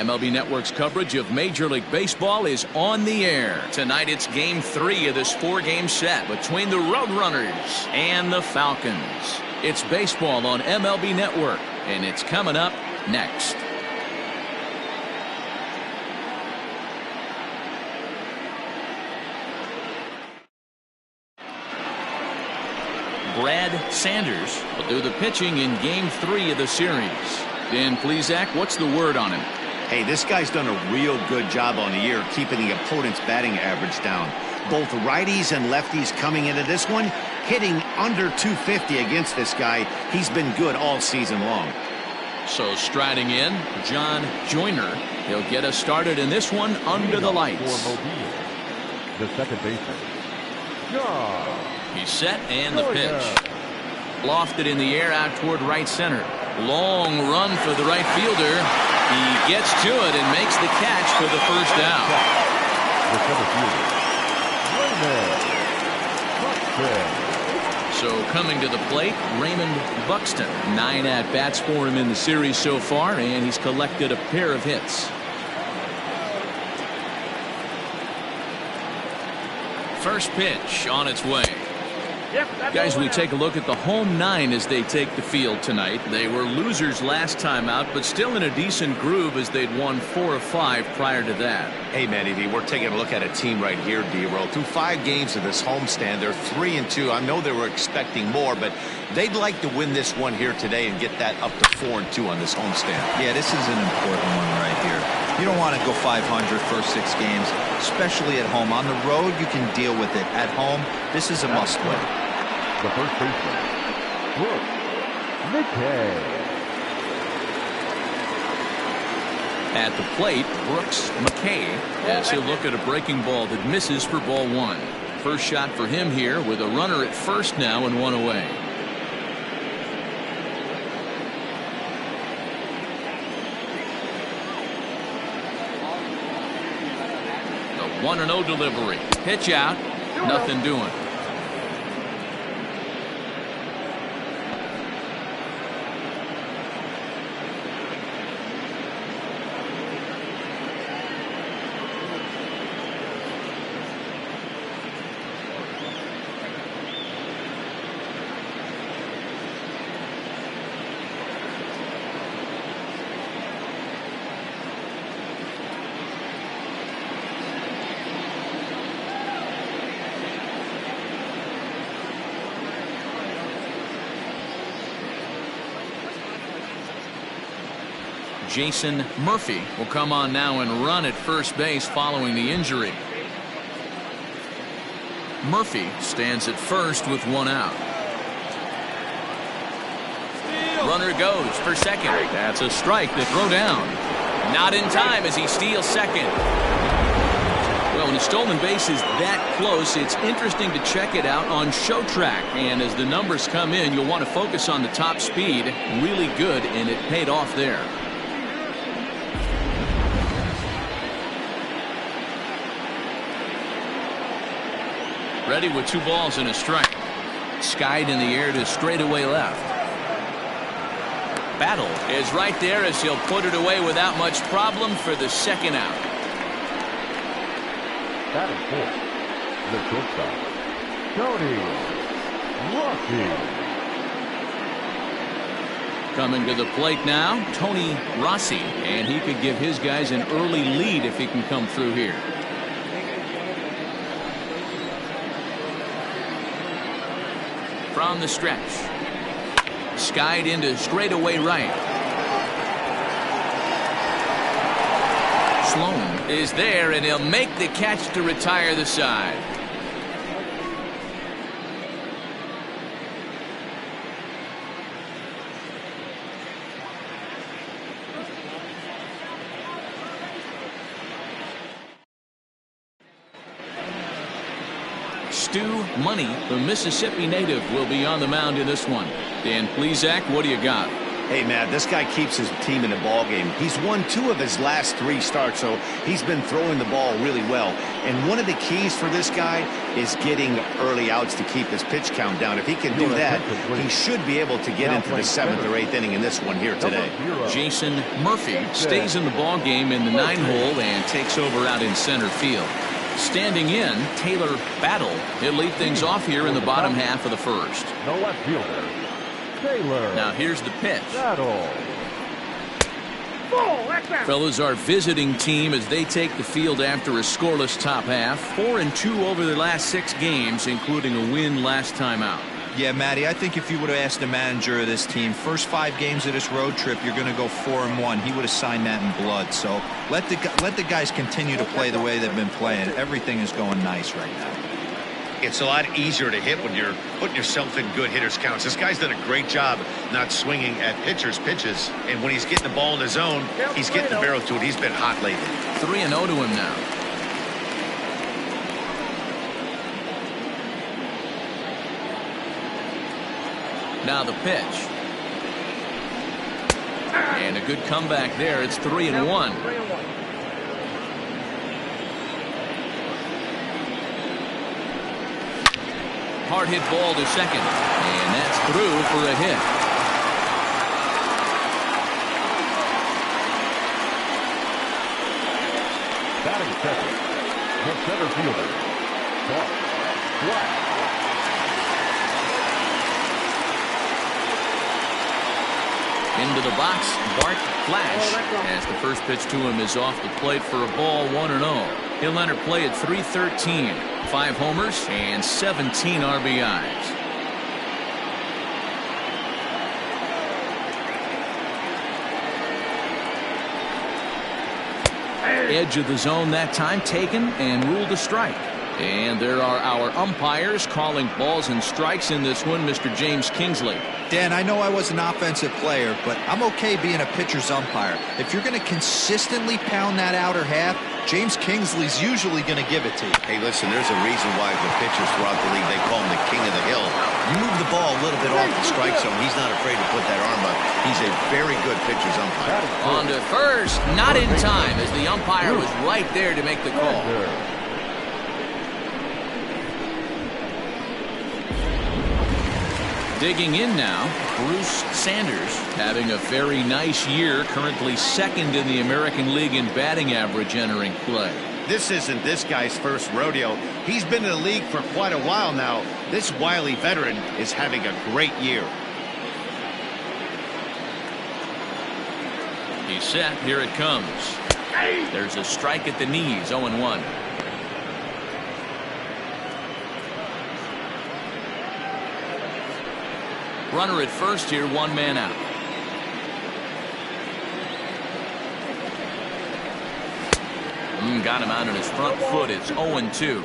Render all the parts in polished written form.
MLB Network's coverage of Major League Baseball is on the air. Tonight it's Game 3 of this 4-game set between the Roadrunners and the Falcons. It's baseball on MLB Network, and it's coming up next. Brad Sanders will do the pitching in Game 3 of the series. Dan Plesac, what's the word on him? Hey, this guy's done a real good job on the year keeping the opponent's batting average down. Both righties and lefties coming into this one, hitting under 250 against this guy. He's been good all season long. So striding in, John Joyner. He'll get us started in this one under the lights. For Mudville, the second baseman, John. He's set and the pitch. Lofted in the air out toward right center. Long run for the right fielder. He gets to it and makes the catch for the first out. The center fielder, So coming to the plate, Raymond Buxton. 9 at-bats for him in the series so far, and he's collected a pair of hits. First pitch on its way. Guys, we take a look at the home 9 as they take the field tonight. They were losers last time out, but still in a decent groove as they'd won 4 of 5 prior to that. Hey, Manny V, we're taking a look at a team right here, D-Roll. Through 5 games of this homestand, they're 3-2. I know they were expecting more, but they'd like to win this one here today and get that up to 4-2 on this homestand. Yeah, this is an important one right here. You don't want to go 500 first 6 games, especially at home. On the road, you can deal with it. At home, this is a must-win. the first baseman, Brooks McKay. At the plate, Brooks McKay, as he'll look at a breaking ball that misses for ball 1. First shot for him here with a runner at first now and 1 away. The 1-0 delivery. Pitch out. Nothing doing. Jason Murphy will come on now and run at first base following the injury. Murphy stands at first with 1 out. Runner goes for second. That's a strike to throw down. Not in time as he steals second. Well, when a stolen base is that close, it's interesting to check it out on Show Track. And as the numbers come in, you'll want to focus on the top speed. Really good, and it paid off there. Ready with 2 balls and a strike. Skied in the air to straightaway left. Battle is right there as he'll put it away without much problem for the second out. Batting fourth, the shortstop, Tony Rossi. Coming to the plate now, Tony Rossi, and he could give his guys an early lead if he can come through here. From the stretch. Skied into straightaway right. Sloan is there, and he'll make the catch to retire the side. Stu Money, the Mississippi native, will be on the mound in this one. Dan Plesac, what do you got? Hey, Matt, this guy keeps his team in the ball game. He's won 2 of his last 3 starts, so he's been throwing the ball really well. And one of the keys for this guy is getting early outs to keep his pitch count down. If he can do that, he should be able to get into the 7th or 8th inning in this one here today. Jason Murphy stays in the ball game in the 9-hole and takes over out in center field. Standing in, Taylor Battle. He'll lead things off here in the bottom half of the first. No left fielder. Taylor. Now here's the pitch. Battle. Fellas, our visiting team as they take the field after a scoreless top half. 4-2 over their last 6 games, including a win last time out. Yeah, Matty, I think if you would have asked the manager of this team, first 5 games of this road trip, you're going to go 4-1. He would have signed that in blood. So let the guys continue to play the way they've been playing. Everything is going nice right now. It's a lot easier to hit when you're putting yourself in good hitters counts. This guy's done a great job not swinging at pitchers' pitches. And when he's getting the ball in his zone, he's getting the barrel to it. He's been hot lately. 3-0 to him now. Now the pitch. And a good comeback there. It's 3-1. Hard hit ball to second. And that's through for a hit. Batting second. The center fielder. Black. Into the box, Bart Flash, as the first pitch to him is off the plate for a ball, 1-0. He'll enter play at 313, 5 homers and 17 RBIs. Edge of the zone that time taken and ruled a strike. And there are our umpires calling balls and strikes in this one, Mr. James Kingsley. Dan, I know I was an offensive player, but I'm okay being a pitcher's umpire. If you're going to consistently pound that outer half, James Kingsley's usually going to give it to you. Hey, listen, there's a reason why the pitchers throughout the league, they call him the king of the hill. You move the ball a little bit off the strike zone, he's not afraid to put that arm up. He's a very good pitcher's umpire. On to first, not in time, as the umpire was right there to make the call. Digging in now, Bruce Sanders having a very nice year, currently 2nd in the American League in batting average entering play. This isn't this guy's first rodeo. He's been in the league for quite a while now. This wily veteran is having a great year. He's set. Here it comes. There's a strike at the knees. 0-1. Runner at first here, 1 man out. Got him out on his front foot. It's 0-2.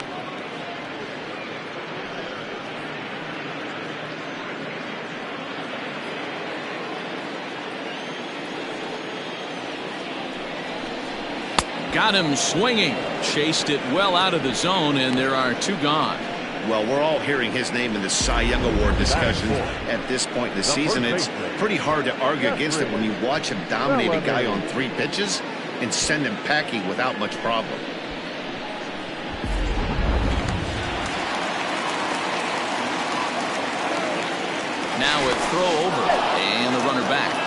Got him swinging. Chased it well out of the zone, and there are 2 gone. Well, we're all hearing his name in the Cy Young Award discussion at this point in the season. It's pretty hard to argue against it when you watch him dominate a guy on 3 pitches and send him packing without much problem. Now a throw over, and the runner back.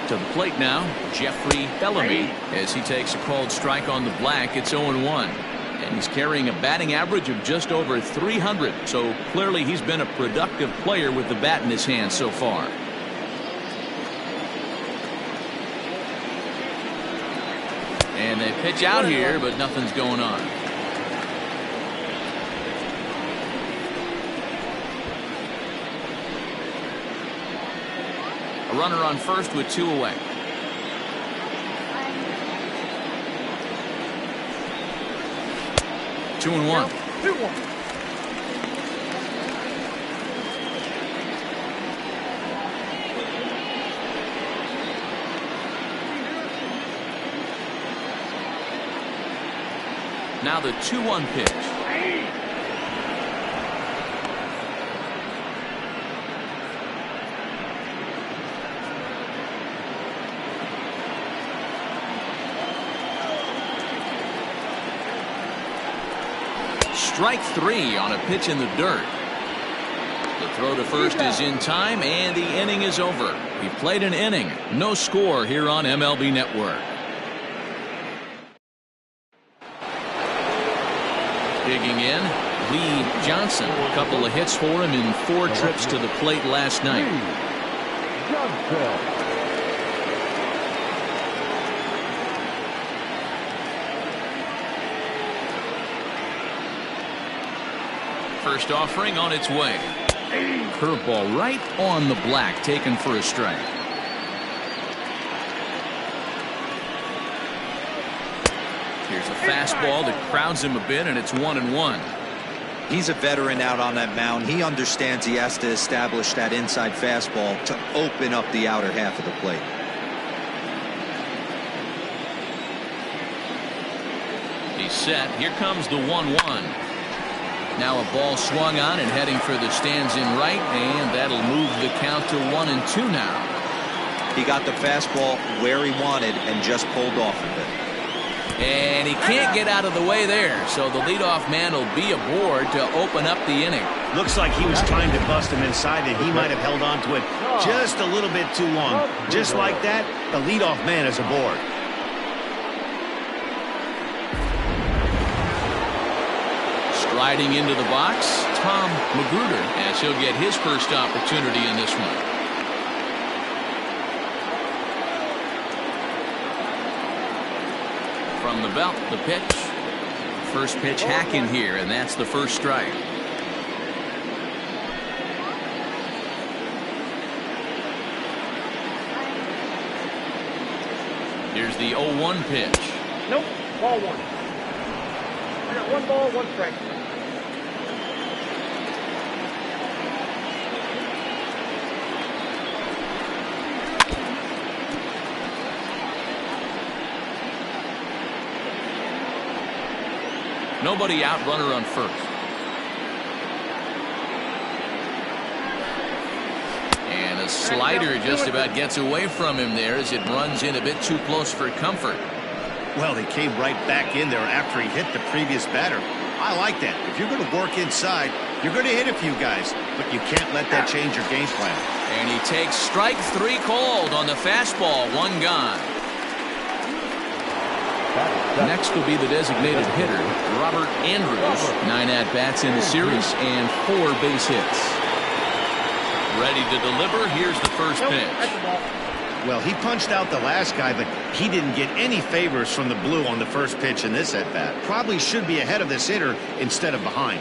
To the plate now, Jeffrey Bellamy, as he takes a called strike on the black. It's 0-1. And he's carrying a batting average of just over 300. So clearly he's been a productive player with the bat in his hand so far. And they pitch out here, but nothing's going on. A runner on first with 2 away. Two and one. Now the 2-1 pitch. Strike 3 on a pitch in the dirt. The throw to first is in time, and the inning is over. He played an inning. No score here on MLB Network. Digging in, Lee Johnson. A couple of hits for him in 4 trips to the plate last night. First offering on its way. Curveball right on the black, taken for a strike. Here's a fastball that crowds him a bit, and it's 1-1. He's a veteran out on that mound. He understands he has to establish that inside fastball to open up the outer half of the plate. He's set. Here comes the 1-1. Now a ball swung on and heading for the stands in right, and that'll move the count to 1-2 now. He got the fastball where he wanted and just pulled off of it. And he can't get out of the way there, so the leadoff man will be aboard to open up the inning. Looks like he was trying to bust him inside, and he might have held on to it just a little bit too long. Just like that, the leadoff man is aboard. Striding into the box, Tom Magruder, as he'll get his first opportunity in this one. From the belt, the pitch. First pitch hacking here, and that's the first strike. Here's the 0-1 pitch. Nope, ball 1. I got 1 ball, 1 strike. Nobody out, runner on first. And a slider just about gets away from him there as it runs in a bit too close for comfort. Well, he came right back in there after he hit the previous batter. I like that. If you're going to work inside, you're going to hit a few guys, but you can't let that change your game plan. And he takes strike 3 called on the fastball. 1 gone. Next will be the designated hitter, Robert Andrews. 9 at-bats in the series and 4 base hits. Ready to deliver. Here's the first pitch. Well, he punched out the last guy, but he didn't get any favors from the blue on the first pitch in this at-bat. Probably should be ahead of this hitter instead of behind.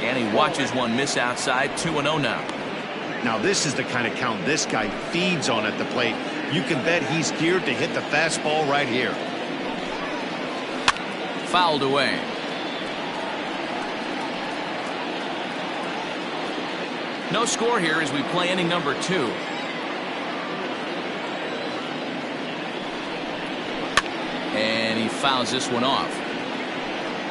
And he watches one miss outside. 2-0 now. Now this is the kind of count this guy feeds on at the plate. You can bet he's geared to hit the fastball right here. Fouled away. No score here as we play inning number 2. And he fouls this one off.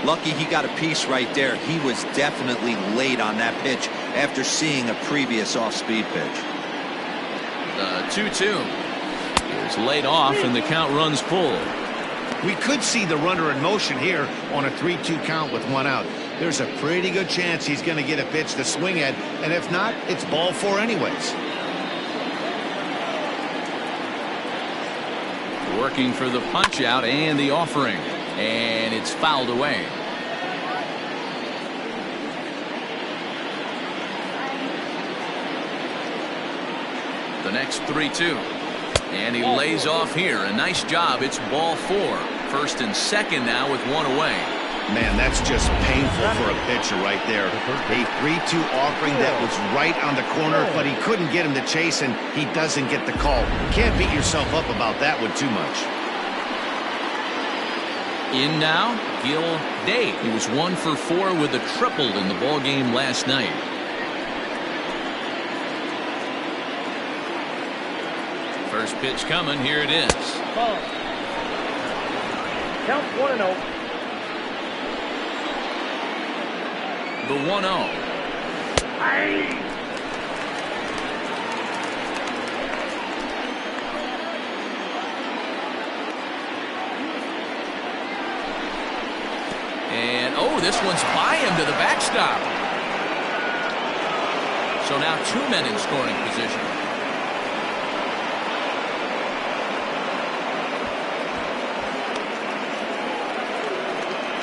Lucky he got a piece right there. He was definitely late on that pitch after seeing a previous off-speed pitch. The 2-2 is laid off, and the count runs full. We could see the runner in motion here on a 3-2 count with 1 out. There's a pretty good chance he's going to get a pitch to swing at, and if not, it's ball 4 anyways. Working for the punch out and the offering, and it's fouled away. The next 3-2, and he lays off here. A nice job. It's ball 4. First and second now with 1 away. Man, that's just painful for a pitcher right there. A 3-2 offering that was right on the corner, but he couldn't get him to chase, and he doesn't get the call. Can't beat yourself up about that one too much. In now, Gil Day. He was 1 for 4 with a triple in the ball game last night. First pitch coming. Here it is. Ball. Count 1-0. The 1-0. this one's by him to the backstop. So now 2 men in scoring position.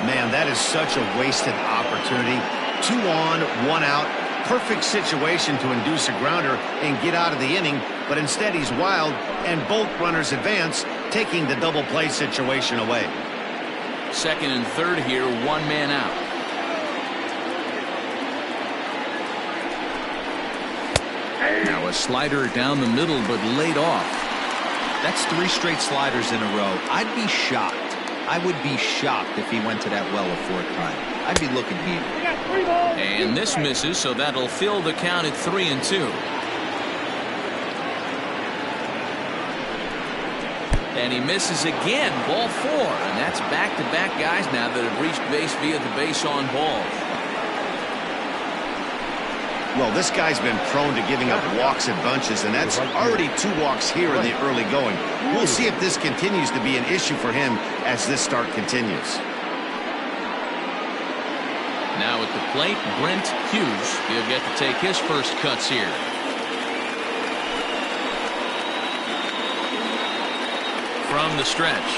Man, that is such a wasted opportunity. 2 on, 1 out. Perfect situation to induce a grounder and get out of the inning, but instead he's wild, and both runners advance, taking the double play situation away. Second and third here, 1 man out. Now a slider down the middle, but laid off. That's 3 straight sliders in a row. I'd be shocked. I would be shocked if he went to that well a 4th time. I'd be looking here. And this misses, so that'll fill the count at 3-2. And he misses again, ball 4. And that's back-to-back guys now that have reached base via the base on balls. Well, this guy's been prone to giving up walks in bunches, and that's already 2 walks here in the early going. We'll see if this continues to be an issue for him as this start continues. Now at the plate, Brent Hughes. He'll get to take his first cuts here. From the stretch.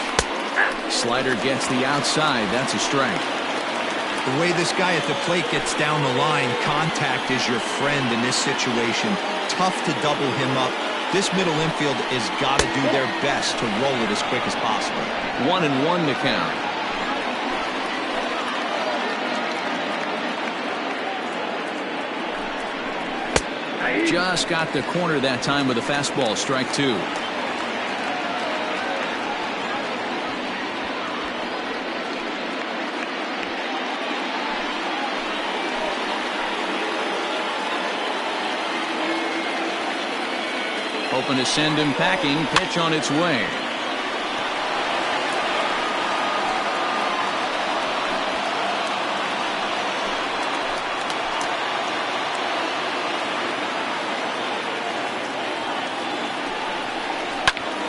Slider gets the outside. That's a strike. The way this guy at the plate gets down the line, contact is your friend in this situation. Tough to double him up. This middle infield has got to do their best to roll it as quick as possible. 1-1 to count. Just got the corner that time with a fastball, strike 2. Hoping to send him packing. Pitch on its way.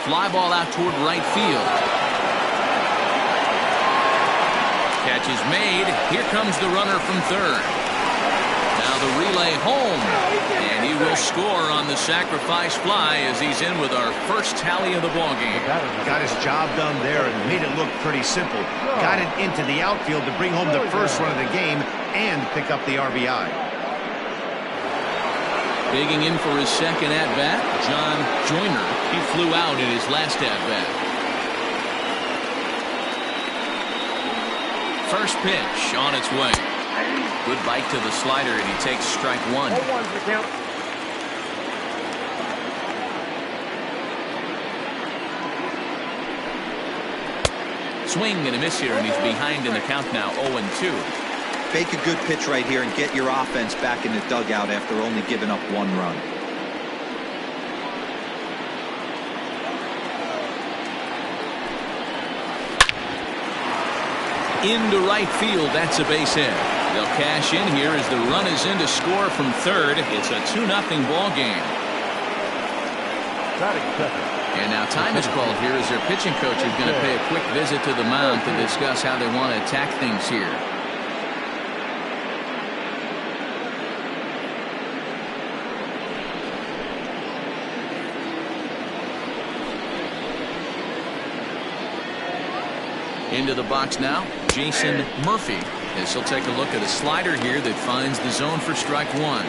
Fly ball out toward right field. Catch is made. Here comes the runner from third. Now the relay home. And he will score on the sacrifice fly as he's in with our first tally of the ballgame. Got his job done there and made it look pretty simple. Got it into the outfield to bring home the first run of the game and pick up the RBI. Digging in for his second at-bat, John Joyner. He flew out in his last at-bat. First pitch on its way. Good bite to the slider, and he takes strike 1. Swing and a miss here, and he's behind in the count now, 0-2. Make a good pitch right here and get your offense back in the dugout after only giving up 1 run. Into right field, that's a base hit. They'll cash in here as the run is in to score from third. It's a 2-0 ball game. And now time is called here as their pitching coach is going to pay a quick visit to the mound to discuss how they want to attack things here. Into the box now, Jason Murphy. As he'll take a look at a slider here that finds the zone for strike 1.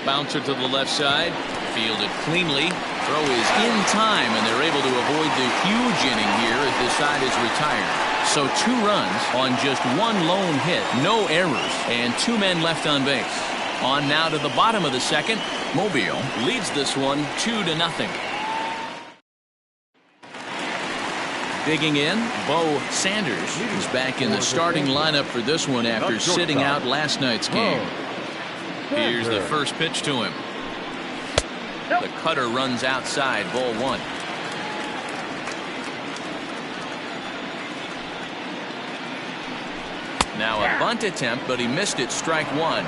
Bouncer to the left side, fielded cleanly. Throw is in time, and they're able to avoid the huge inning here as this side is retired. So 2 runs on just 1 lone hit, no errors, and 2 men left on base. On now to the bottom of the second. Mobile leads this one 2-0. Digging in, Bo Sanders is back in the starting lineup for this one after sitting out last night's game. Here's the first pitch to him. The cutter runs outside, ball 1. Now a bunt attempt, but he missed it, strike 1.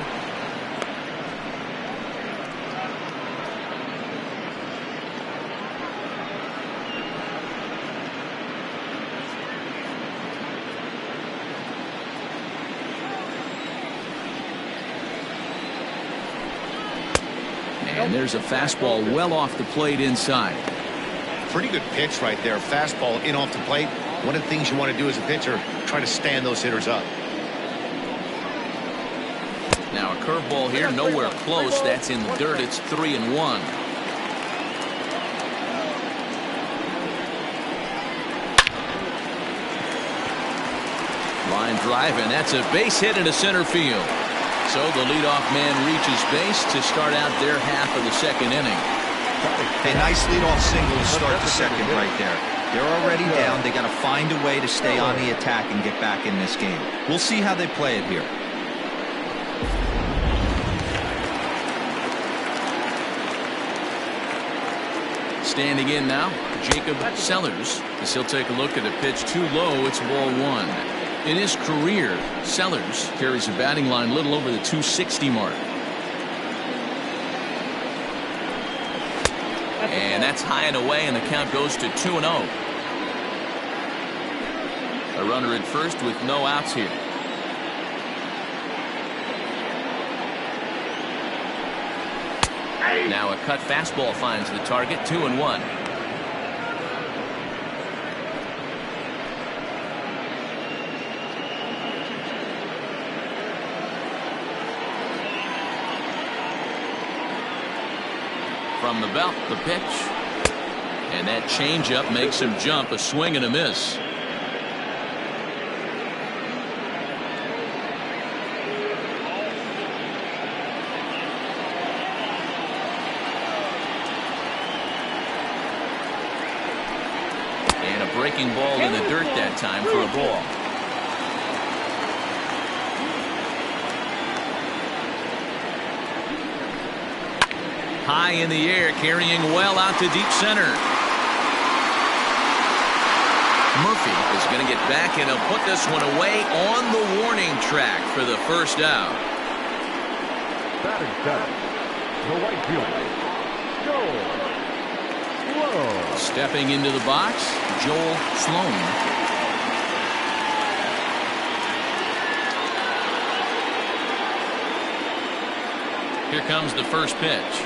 And there's a fastball well off the plate inside. Pretty good pitch right there. Fastball in off the plate. One of the things you want to do as a pitcher, try to stand those hitters up. Now a curveball here, nowhere close. That's in the dirt. It's 3-1. Line drive, and that's a base hit into center field. So the leadoff man reaches base to start out their half of the second inning. Hey, nice leadoff single to start the second right there. They're already down. They got to find a way to stay on the attack and get back in this game. We'll see how they play it here. Standing in now, Jacob Sellers, as he'll take a look at a pitch too low. It's ball one. In his career, Sellers carries a batting line a little over the 260 mark. And that's high and away, and the count goes to 2-0. A runner at first with no outs here. Now a cut fastball finds the target. 2-1. From the belt, the pitch. And that changeup makes him jump. A swing and a miss. And a breaking ball in the dirt that time for a ball. High in the air, carrying well out to deep center. Murphy is going to get back, and he'll put this one away on the warning track for the first out. Batting center, the right fielder, Joel Sloan. Stepping into the box, Joel Sloan. Here comes the first pitch.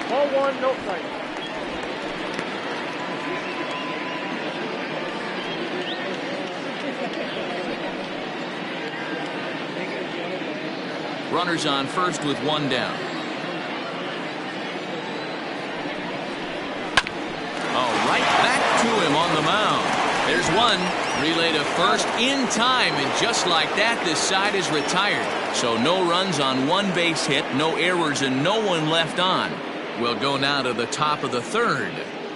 Ball one, no strike. Runners on first with one down. Oh, right back to him on the mound. There's one. Relay to first in time, and just like that, this side is retired. So no runs on one base hit, no errors, and no one left on. We'll go now to the top of the third.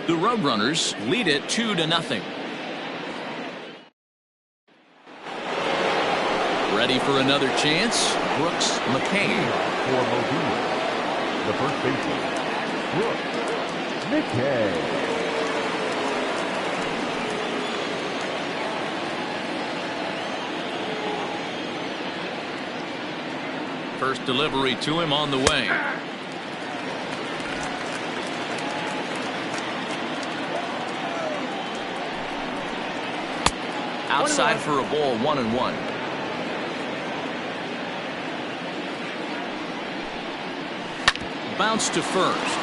The Roadrunners lead it 2-0. Ready for another chance? Brooks McKay. For Mudville, the first baseman, Brooks McKay. First delivery to him on the way. Outside for a ball, 1-1. Bounce to first.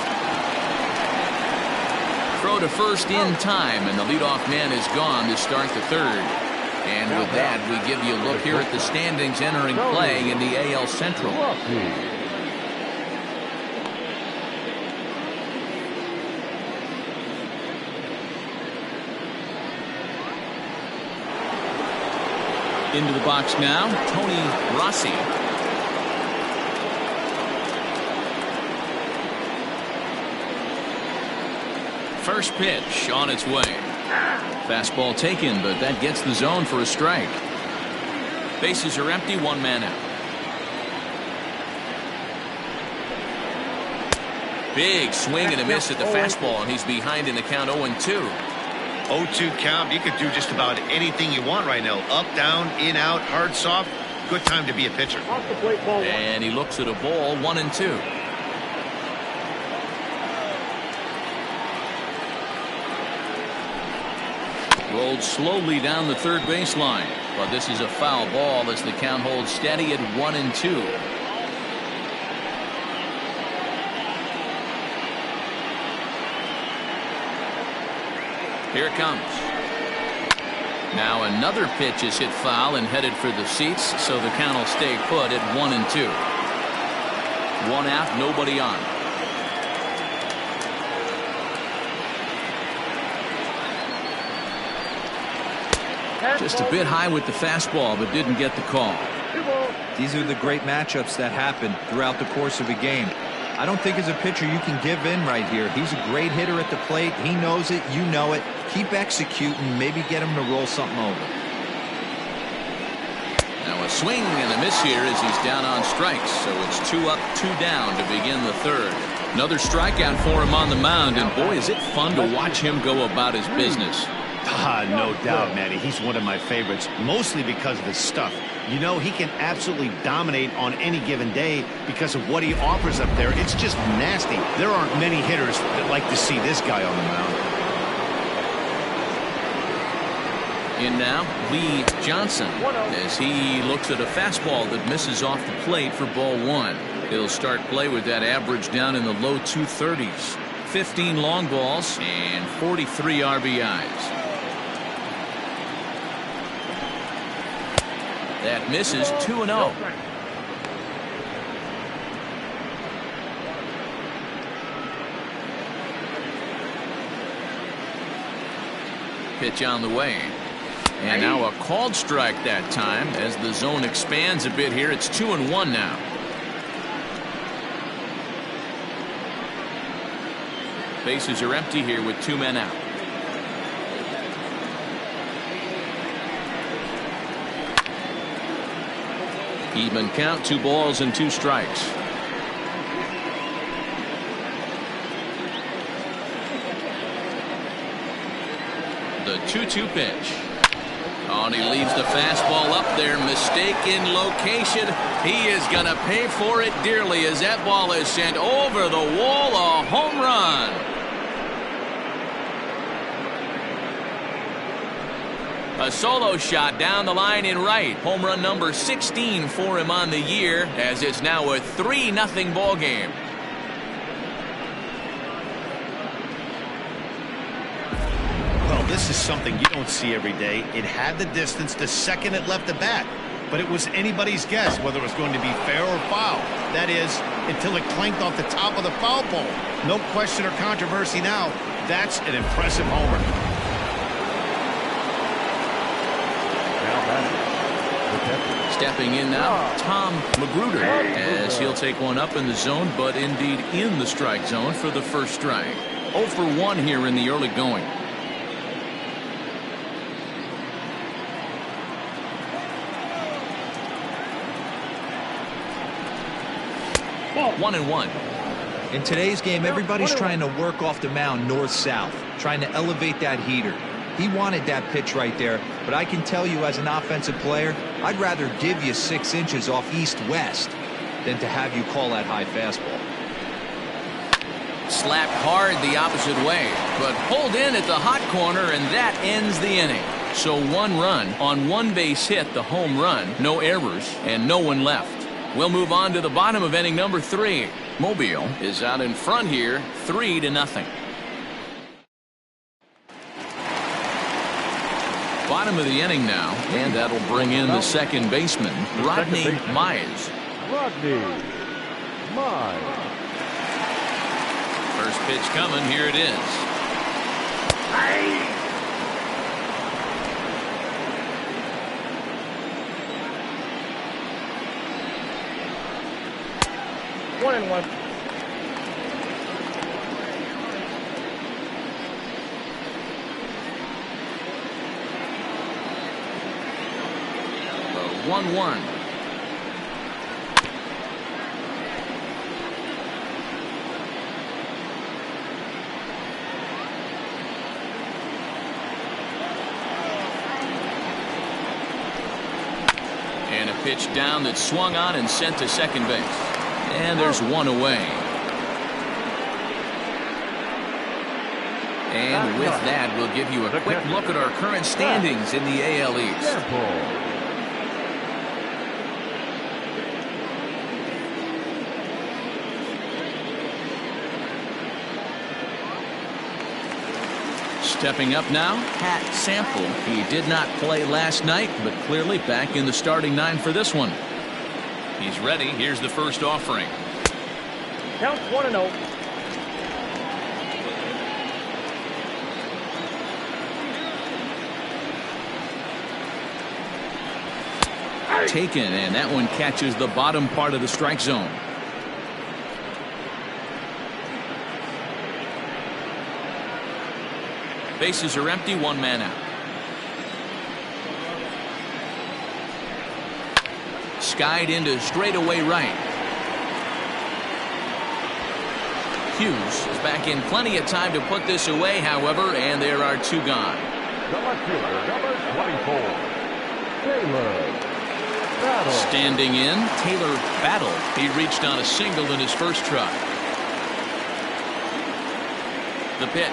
Throw to first in time, and the leadoff man is gone to start the third. And with that, we give you a look here at the standings entering play in the AL Central. Into the box now, Tony Rossi. First pitch on its way. Fastball taken, but that gets the zone for a strike. Bases are empty, one man out. Big swing and a miss at the fastball, and he's behind in the count 0-2. 0-2 count. You could do just about anything you want right now. Up, down, in, out, hard, soft. Good time to be a pitcher. Off the plate, ball one. And he looks at a ball, 1-2. Rolled slowly down the third baseline, but this is a foul ball as the count holds steady at 1-2. Here it comes. Now another pitch is hit foul and headed for the seats, so the count will stay put at 1-2. 1 out, nobody on. Just a bit high with the fastball, but didn't get the call. These are the great matchups that happen throughout the course of a game. I don't think as a pitcher you can give in right here. He's a great hitter at the plate. He knows it. You know it. Keep executing. Maybe get him to roll something over. Now a swing and a miss here as he's down on strikes. So it's 2 up, 2 down to begin the third. Another strikeout for him on the mound. And boy, is it fun to watch him go about his business. No doubt, Matty. He's one of my favorites, mostly because of his stuff. You know, he can absolutely dominate on any given day because of what he offers up there. It's just nasty. There aren't many hitters that like to see this guy on the mound. In now, Lee Johnson, as he looks at a fastball that misses off the plate for ball 1. He'll start play with that average down in the low 230s. 15 long balls and 43 RBIs. That misses 2-0. Pitch on the way. And now a called strike that time as the zone expands a bit here. It's 2-1 now. Bases are empty here with 2 men out. Even count, 2 balls and 2 strikes. The 2-2 pitch. Oh, and he leaves the fastball up there. Mistaken location. He is going to pay for it dearly as that ball is sent over the wall. A home run. A solo shot down the line in right. Home run number 16 for him on the year, as it's now a 3-0 ball game. Well, this is something you don't see every day. It had the distance the second it left the bat, but it was anybody's guess whether it was going to be fair or foul. That is, until it clanked off the top of the foul pole. No question or controversy now. That's an impressive homer. Stepping in now, Tom Magruder, as he'll take one up in the zone, but indeed in the strike zone for the first strike. 0 for 1 here in the early going. Ball 1-1. In today's game, everybody's trying to work off the mound north-south, trying to elevate that heater. He wanted that pitch right there, but I can tell you as an offensive player, I'd rather give you 6 inches off east-west than to have you call that high fastball. Slapped hard the opposite way, but pulled in at the hot corner, and that ends the inning. So 1 run on 1 base hit, the home run, no errors, and no one left. We'll move on to the bottom of inning number 3. Mobile is out in front here, 3-0. Bottom of the inning now, and that'll bring in the second baseman, Rodney Mize. Rodney Mize. First pitch coming, here it is. One and one. The 1-1. And a pitch down that swung on and sent to second base. And there's one away. And with that, we'll give you a quick look at our current standings in the AL East. Stepping up now, Pat Sample. He did not play last night, but clearly back in the starting 9 for this one. He's ready. Here's the first offering. Count 1-0. Taken, and that one catches the bottom part of the strike zone. Bases are empty, 1 man out. Skied into straightaway right. Hughes is back in plenty of time to put this away, however, and there are 2 gone. The left fielder, number 24, Taylor Battle. Standing in, Taylor Battle. He reached on a single in his first try. The pitch.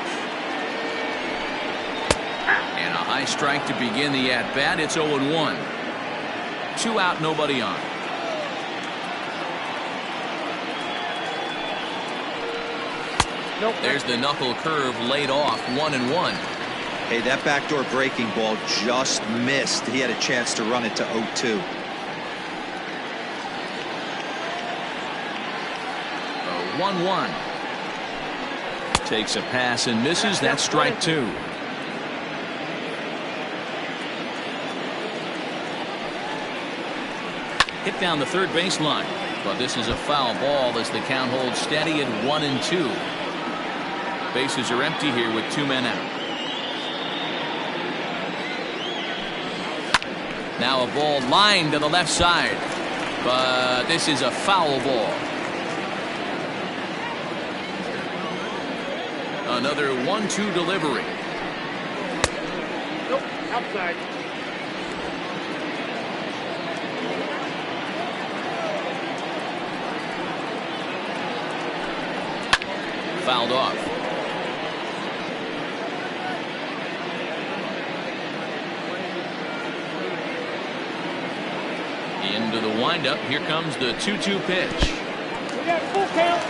And a high strike to begin the at-bat. It's 0-1. 2 out, nobody on. Nope. There's the knuckle curve laid off, 1-1. Hey, that backdoor breaking ball just missed. He had a chance to run it to 0-2. 1-1. Takes a pass and misses. That's strike 2. Hit down the third baseline, but this is a foul ball as the count holds steady at 1-2. Bases are empty here with 2 men out. Now a ball lined to the left side, but this is a foul ball. Another 1-2 delivery. Nope. Outside. Fouled off. Into the windup. Here comes the 2-2 pitch. We got full count.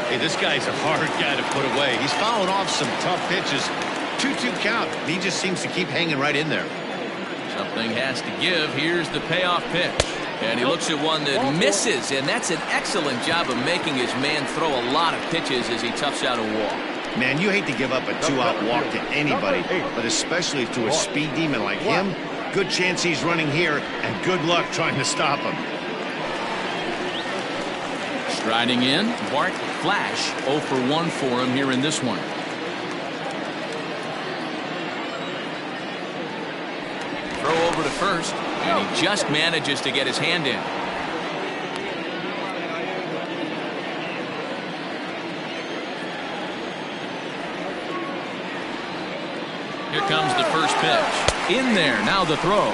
Hey, this guy's a hard guy to put away. He's fouling off some tough pitches. 2-2 count. He just seems to keep hanging right in there. Something has to give. Here's the payoff pitch. And he looks at one that misses, and that's an excellent job of making his man throw a lot of pitches as he toughs out a walk. Man, you hate to give up a 2-out walk to anybody, but especially to a speed demon like him. Good chance he's running here, and good luck trying to stop him. Striding in, Bart Flash 0 for 1 for him here in this one. Throw over to first, and he just manages to get his hand in. Here comes the first pitch. In there, now the throw.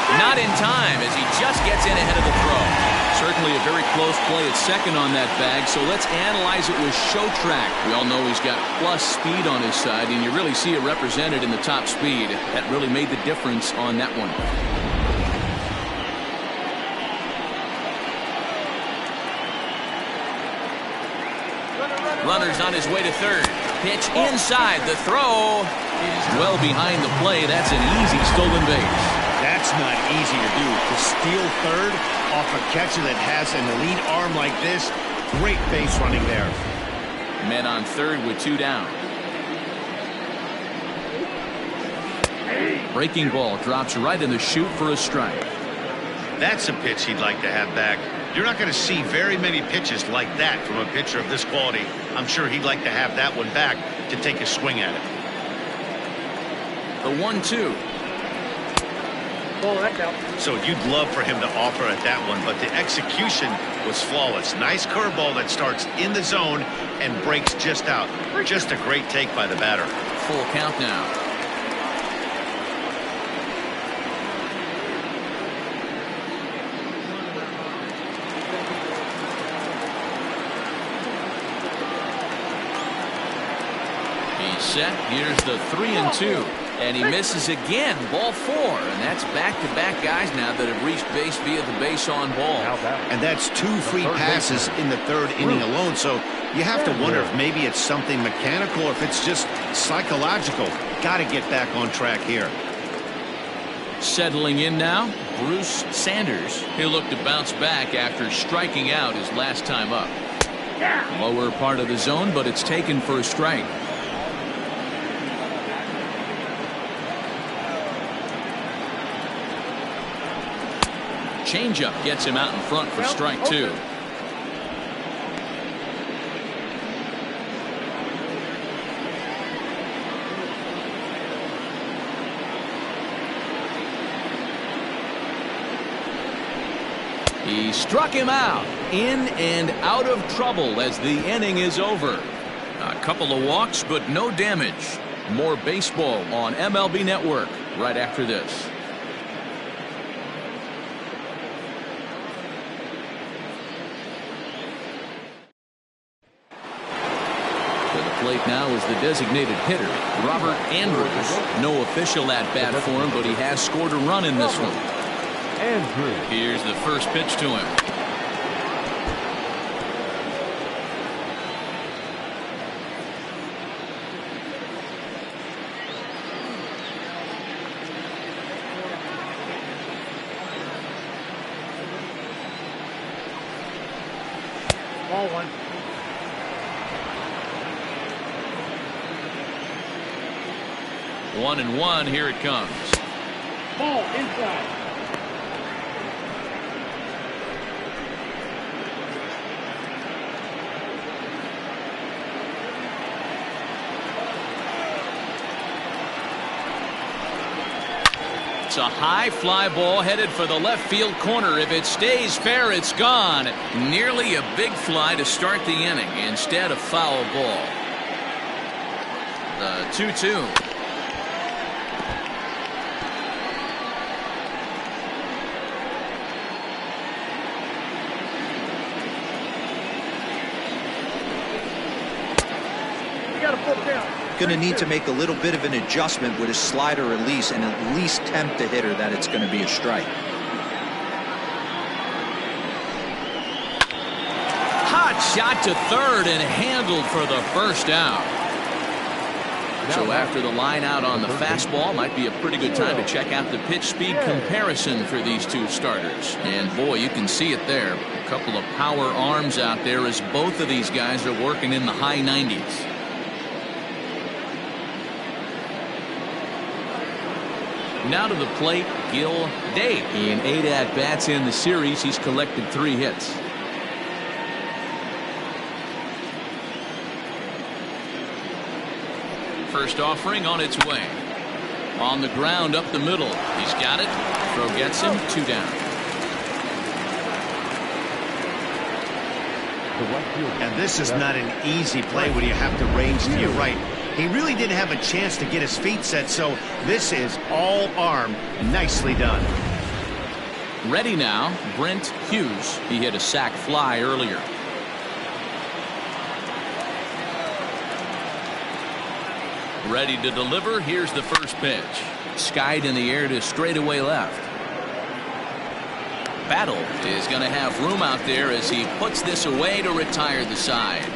And not in time as he just gets in ahead of the throw. Certainly a very close play at second on that bag, so let's analyze it with show track. We all know he's got plus speed on his side, and you really see it represented in the top speed. That really made the difference on that one. Runner's on his way to third. Pitch inside. The throw is well behind the play. That's an easy stolen base. That's not easy to do. To steal third off a catcher that has an elite arm like this, great base running there. Men on third with 2 down. Breaking ball drops right in the chute for a strike. That's a pitch he'd like to have back. You're not going to see very many pitches like that from a pitcher of this quality. I'm sure he'd like to have that one back to take a swing at it. The 1-2. Oh, that's out. So you'd love for him to offer at that one, but the execution was flawless. Nice curveball that starts in the zone and breaks just out. Just a great take by the batter. Full count now. He's set. Here's the 3-2. And he misses again. Ball 4. And that's back-to-back guys now that have reached base via the base on ball. And that's 2 free passes in the 3rd inning alone. So you have to wonder if maybe it's something mechanical or if it's just psychological. Got to get back on track here. Settling in now, Bruce Sanders. He'll look to bounce back after striking out his last time up. Lower part of the zone, but it's taken for a strike. Changeup gets him out in front for strike 2. He struck him out. In and out of trouble as the inning is over. A couple of walks, but no damage. More baseball on MLB Network right after this. Plate now is the designated hitter, Robert Andrews. No official at bat for him, but he has scored a run in this one. Here's the first pitch to him. Ball 1. 1-1, here it comes. Ball inside. It's a high fly ball headed for the left field corner. If it stays fair, it's gone. Nearly a big fly to start the inning. Instead, a foul ball. The 2-2. Going to need to make a little bit of an adjustment with his slider release and at least tempt the hitter that it's going to be a strike. Hot shot to third and handled for the first out. So after the line out on the fastball, might be a pretty good time to check out the pitch speed comparison for these two starters. And boy, you can see it there. A couple of power arms out there as both of these guys are working in the high 90s. Now to the plate, Gil Day. In 8 at-bats in the series, he's collected 3 hits. First offering on its way. On the ground up the middle. He's got it. Throw gets him. 2 down. And this is not an easy play when you have to range to your right. He really didn't have a chance to get his feet set, so this is all arm. Nicely done. Ready now, Brent Hughes. He hit a sac fly earlier. Ready to deliver. Here's the first pitch. Skied in the air to straightaway left. Battle is going to have room out there as he puts this away to retire the side.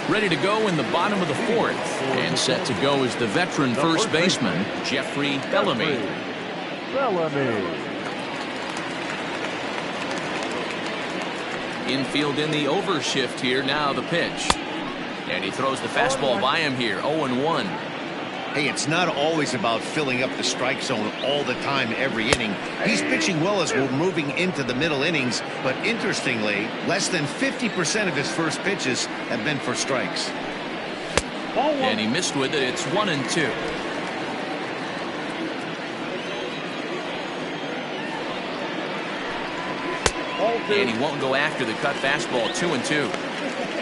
Ready to go in the bottom of the 4th. And set to go is the veteran first baseman, Jeffrey Bellamy. Infield in the overshift here. Now the pitch. And he throws the fastball by him here. 0-1. Hey, it's not always about filling up the strike zone all the time every inning. He's pitching well as we're moving into the middle innings, but interestingly, less than 50% of his first pitches have been for strikes. And he missed with it. It's 1-2. And he won't go after the cut fastball. 2-2.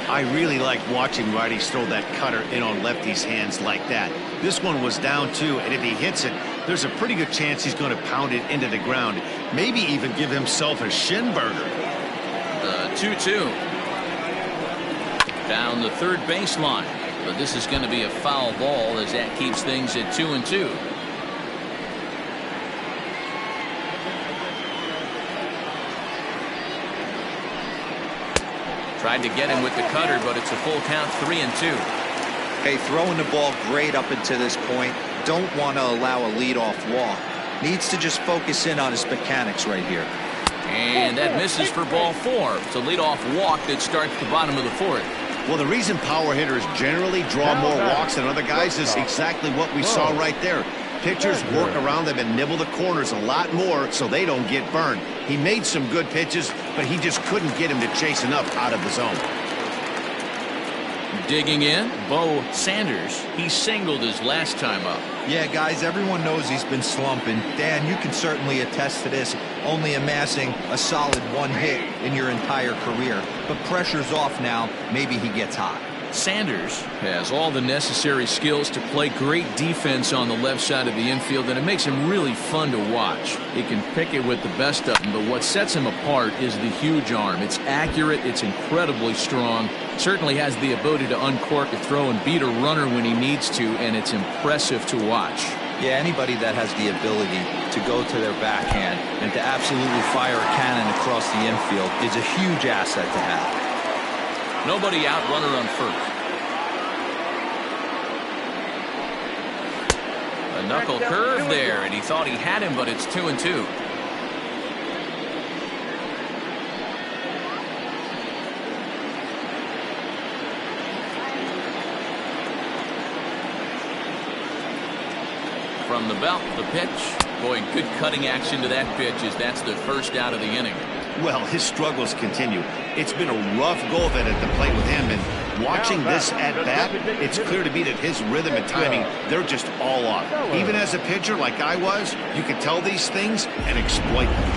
I really like watching righties throw that cutter in on lefties' hands like that. This one was down 2, and if he hits it, there's a pretty good chance he's going to pound it into the ground. Maybe even give himself a shin burner. The 2-2. Down the third baseline. But this is going to be a foul ball as that keeps things at 2-2. Tried to get him with the cutter, but it's a full count, 3-2. Hey, throwing the ball great up until this point. Don't want to allow a leadoff walk. Needs to just focus in on his mechanics right here. And that misses for ball 4. It's a leadoff walk that starts the bottom of the 4th. Well, the reason power hitters generally draw more walks than other guys is exactly what we saw right there. Pitchers work around them and nibble the corners a lot more so they don't get burned. He made some good pitches, but he just couldn't get him to chase enough out of the zone. Digging in, Bo Sanders. He singled his last time up. Yeah, guys, everyone knows he's been slumping. Dan, you can certainly attest to this, only amassing a solid 1 hit in your entire career. But pressure's off now. Maybe he gets hot. Sanders has all the necessary skills to play great defense on the left side of the infield, and it makes him really fun to watch. He can pick it with the best of them, but what sets him apart is the huge arm. It's accurate, it's incredibly strong, certainly has the ability to uncork a throw and beat a runner when he needs to, and it's impressive to watch. Yeah, anybody that has the ability to go to their backhand and to absolutely fire a cannon across the infield is a huge asset to have. Nobody out, runner on first. A knuckle curve there, and he thought he had him, but it's 2-2. From the belt, the pitch. Boy, good cutting action to that pitch as that's the first out of the inning. Well, his struggles continue. It's been a rough go of it at the plate with him, and watching this at-bat, it's clear to me that his rhythm and timing, they're just all off. Even as a pitcher like I was, you can tell these things and exploit them.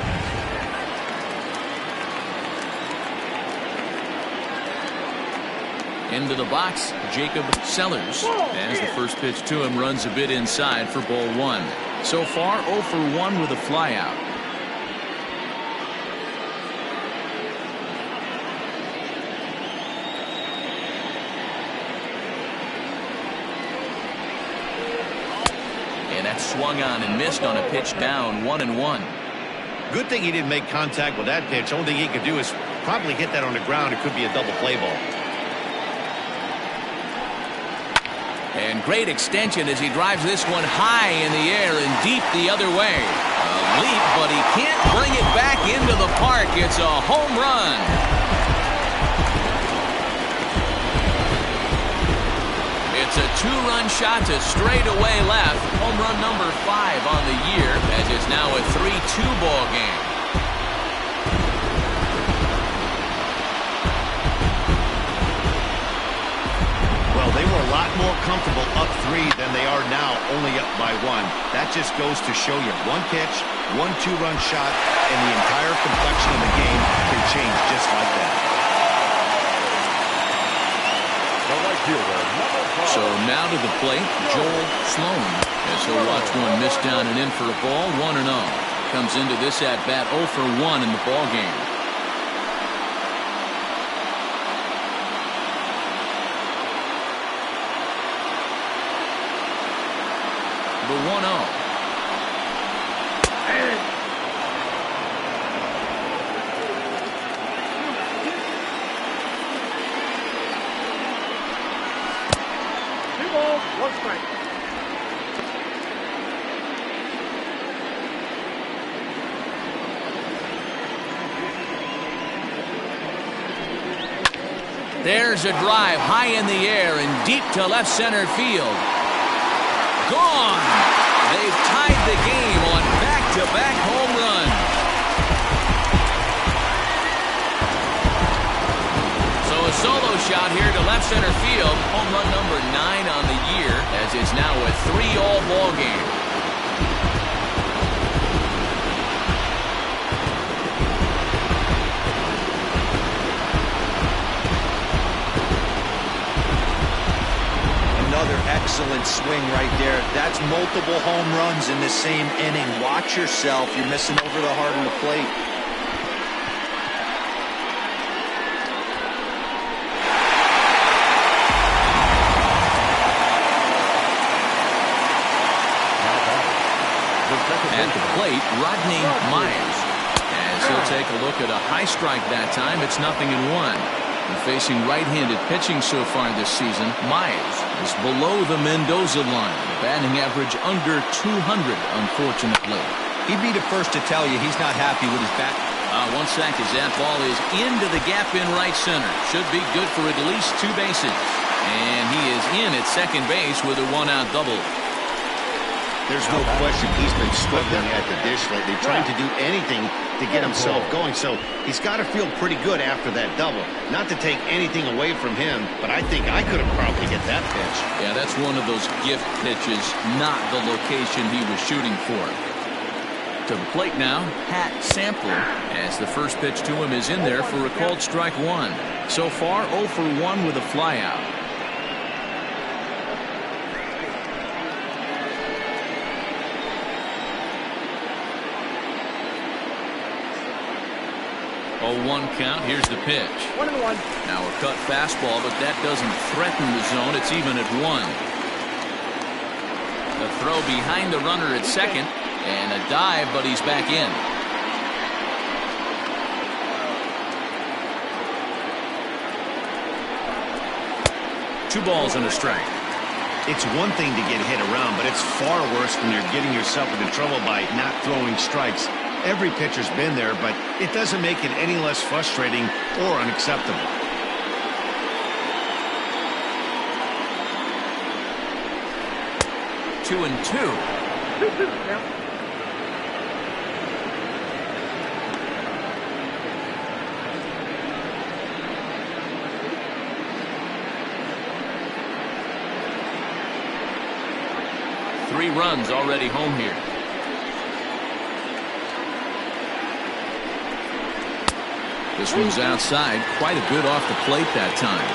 Into the box, Jacob Sellers. As the first pitch to him runs a bit inside for ball 1. So far, 0 for 1 with a flyout. And that swung on and missed on a pitch down, 1-1. Good thing he didn't make contact with that pitch. Only thing he could do is probably hit that on the ground. It could be a double play ball. And great extension as he drives this one high in the air and deep the other way. A leap, but he can't bring it back into the park. It's a home run. It's a 2-run shot to straightaway left. Home run number 5 on the year, as it's now a 3-2 ball game. Well, they were a lot more comfortable up 3 than they are now, only up by 1. That just goes to show you one pitch, 1 2-run shot, and the entire complexion of the game can change just like that. So now to the plate, Joel Sloan, as he'll watch one miss down and in for a ball, 1-0. Comes into this at-bat 0 for 1 in the ball game. The 1-0. One strike. There's a drive high in the air and deep to left center field. Gone! They've tied the game on back-to-back home runs. So a solo shot here to left center field. Home run number 9 on the year, as it's now a 3-all ball game. Another excellent swing right there. That's multiple home runs in the same inning. Watch yourself. You're missing over the heart of the plate. At the plate, Rodney Myers. As he'll take a look at a high strike that time, it's 0-1. And facing right-handed pitching so far this season, Myers is below the Mendoza line. Batting average under 200, unfortunately. He'd be the first to tell you he's not happy with his bat. One sack as that ball is into the gap in right center. Should be good for at least 2 bases. And he is in at second base with a 1-out double. There's no question he's been struggling at the dish lately, trying to do anything to get himself going. So he's got to feel pretty good after that double. Not to take anything away from him, but I think I could have probably hit that pitch. Yeah, that's one of those gift pitches, not the location he was shooting for. To the plate now, Pat Sample, as the first pitch to him is in there for a called strike 1. So far, 0 for 1 with a flyout. Oh, 1 count. Here's the pitch. 1-1. Now a cut fastball, but that doesn't threaten the zone. It's even at 1. The throw behind the runner at second, and a dive, but he's back in. Two balls and a strike. It's one thing to get hit around, but it's far worse when you're getting yourself into trouble by not throwing strikes. Every pitcher's been there, but it doesn't make it any less frustrating or unacceptable. Two and two. 2-2 now. Three runs already home here. This one's outside. Quite a bit off the plate that time.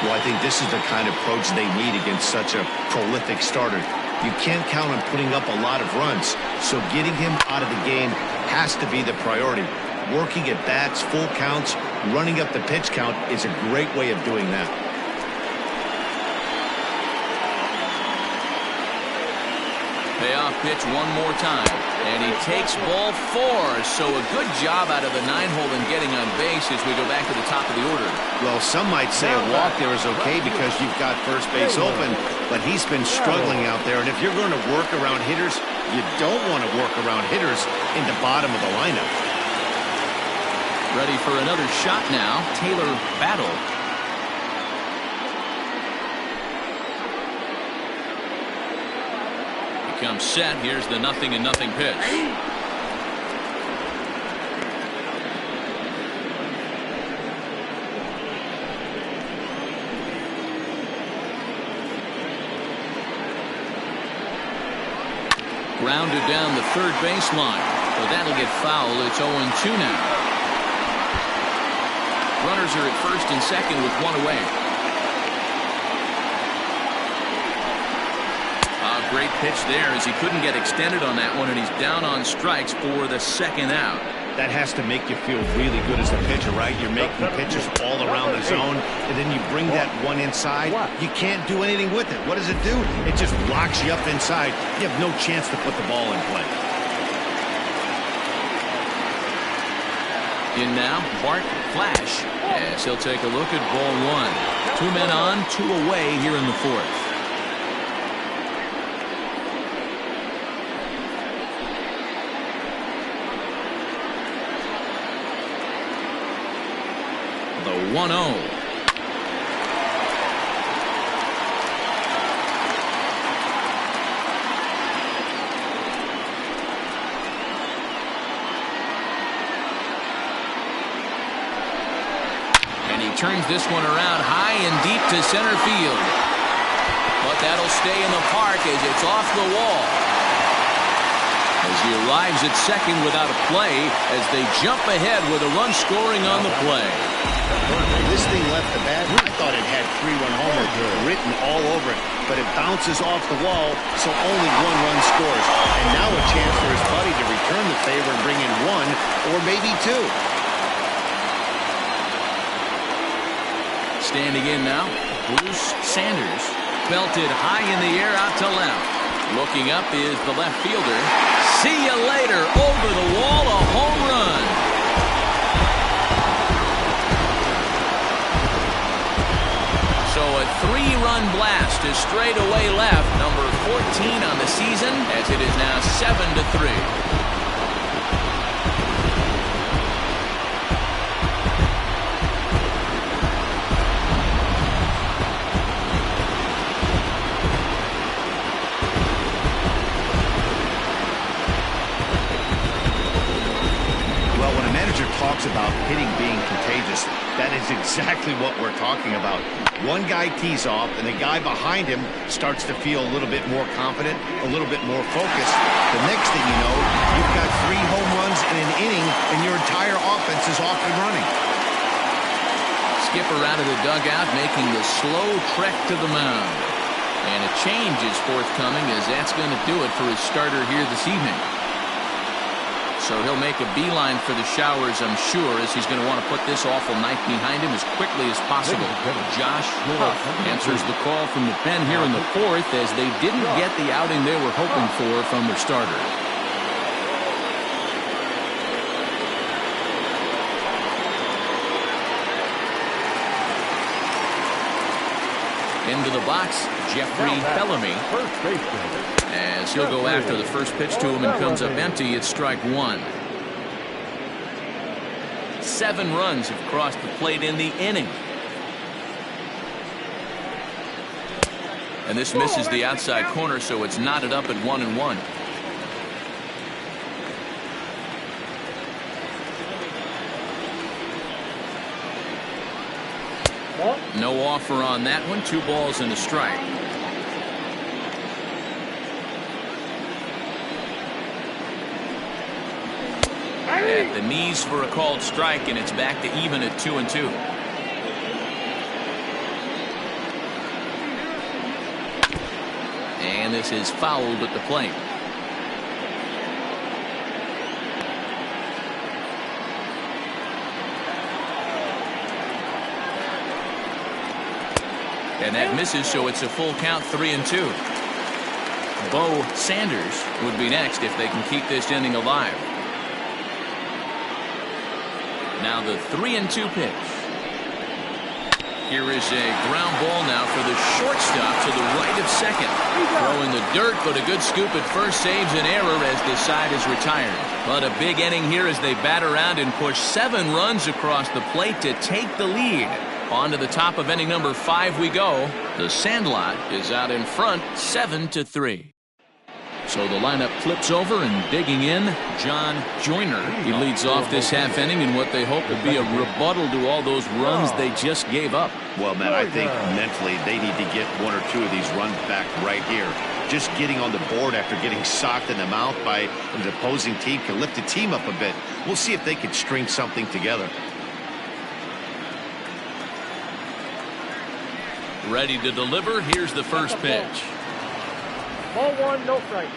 Well, I think this is the kind of approach they need against such a prolific starter. You can't count on putting up a lot of runs, so getting him out of the game has to be the priority. Working at bats, full counts, running up the pitch count is a great way of doing that. Payoff pitch one more time, and he takes ball 4. So a good job out of the 9-hole in getting on base as we go back to the top of the order. Well, some might say a walk there is okay because you've got first base open, but he's been struggling out there. And if you're going to work around hitters, you don't want to work around hitters in the bottom of the lineup. Ready for another shot now, Taylor Battle. Comes set. Here's the 0-0 pitch. Grounded down the third baseline. So that'll get foul. It's 0-2 now. Runners are at first and second with 1 away. Great pitch there as he couldn't get extended on that one, and he's down on strikes for the 2nd out. That has to make you feel really good as a pitcher, right? You're making pitches all around the zone, and then you bring that one inside. You can't do anything with it. What does it do? It just locks you up inside. You have no chance to put the ball in play. In now, Bart Flash, as he'll take a look at ball 1. 2 men on, 2 away here in the 4th. The 1-0. And he turns this one around high and deep to center field. But that'll stay in the park as it's off the wall. as he arrives at second without a play as they jump ahead with a run scoring on the play. This thing left the bat. I thought it had 3-run homer written all over it, but it bounces off the wall, so only 1 run scores. And now a chance for his buddy to return the favor and bring in 1 or maybe 2. Standing in now, Bruce Sanders, belted high in the air out to left. Looking up is the left fielder. See you later. Over the wall, a home run. So a 3-run blast to straightaway left, number 14 on the season, as it is now 7-3. Talks about hitting being contagious. That is exactly what we're talking about. One guy tees off and the guy behind him starts to feel a little bit more confident, a little bit more focused. The next thing you know, you've got 3 home runs in an inning and your entire offense is off and running. Skipper out of the dugout making the slow trek to the mound. And a change is forthcoming, as that's going to do it for his starter here this evening. So he'll make a beeline for the showers, I'm sure, as he's going to want to put this awful night behind him as quickly as possible. Josh Huff answers the call from the pen here in the 4th, as they didn't get the outing they were hoping for from their starter. Into the box, Jeffrey Bellamy, as he'll go after the first pitch to him and comes up empty. It's strike 1. 7 runs have crossed the plate in the inning. And this misses the outside corner, so it's knotted up at 1-1. No offer on that one. 2 balls and a strike. At the knees for a called strike, and it's back to even at 2-2. And this is fouled at the plate. And that misses, so it's a full count, 3-2. Bo Sanders would be next if they can keep this inning alive. Now the 3-2 pitch. Here is a ground ball now for the shortstop to the right of second. Throw in the dirt, but a good scoop at first saves an error as the side is retired. But a big inning here as they bat around and push 7 runs across the plate to take the lead. On to the top of inning number 5 we go. The Sandlot is out in front, 7-3. So the lineup flips over, and digging in, John Joyner. He leads off this half inning in what they hope will be a rebuttal to all those runs they just gave up. Well, man, I think mentally they need to get 1 or 2 of these runs back right here. Just getting on the board after getting socked in the mouth by an opposing team can lift the team up a bit. We'll see if they can string something together. Ready to deliver. Here's the first pitch. Ball 1, no strike.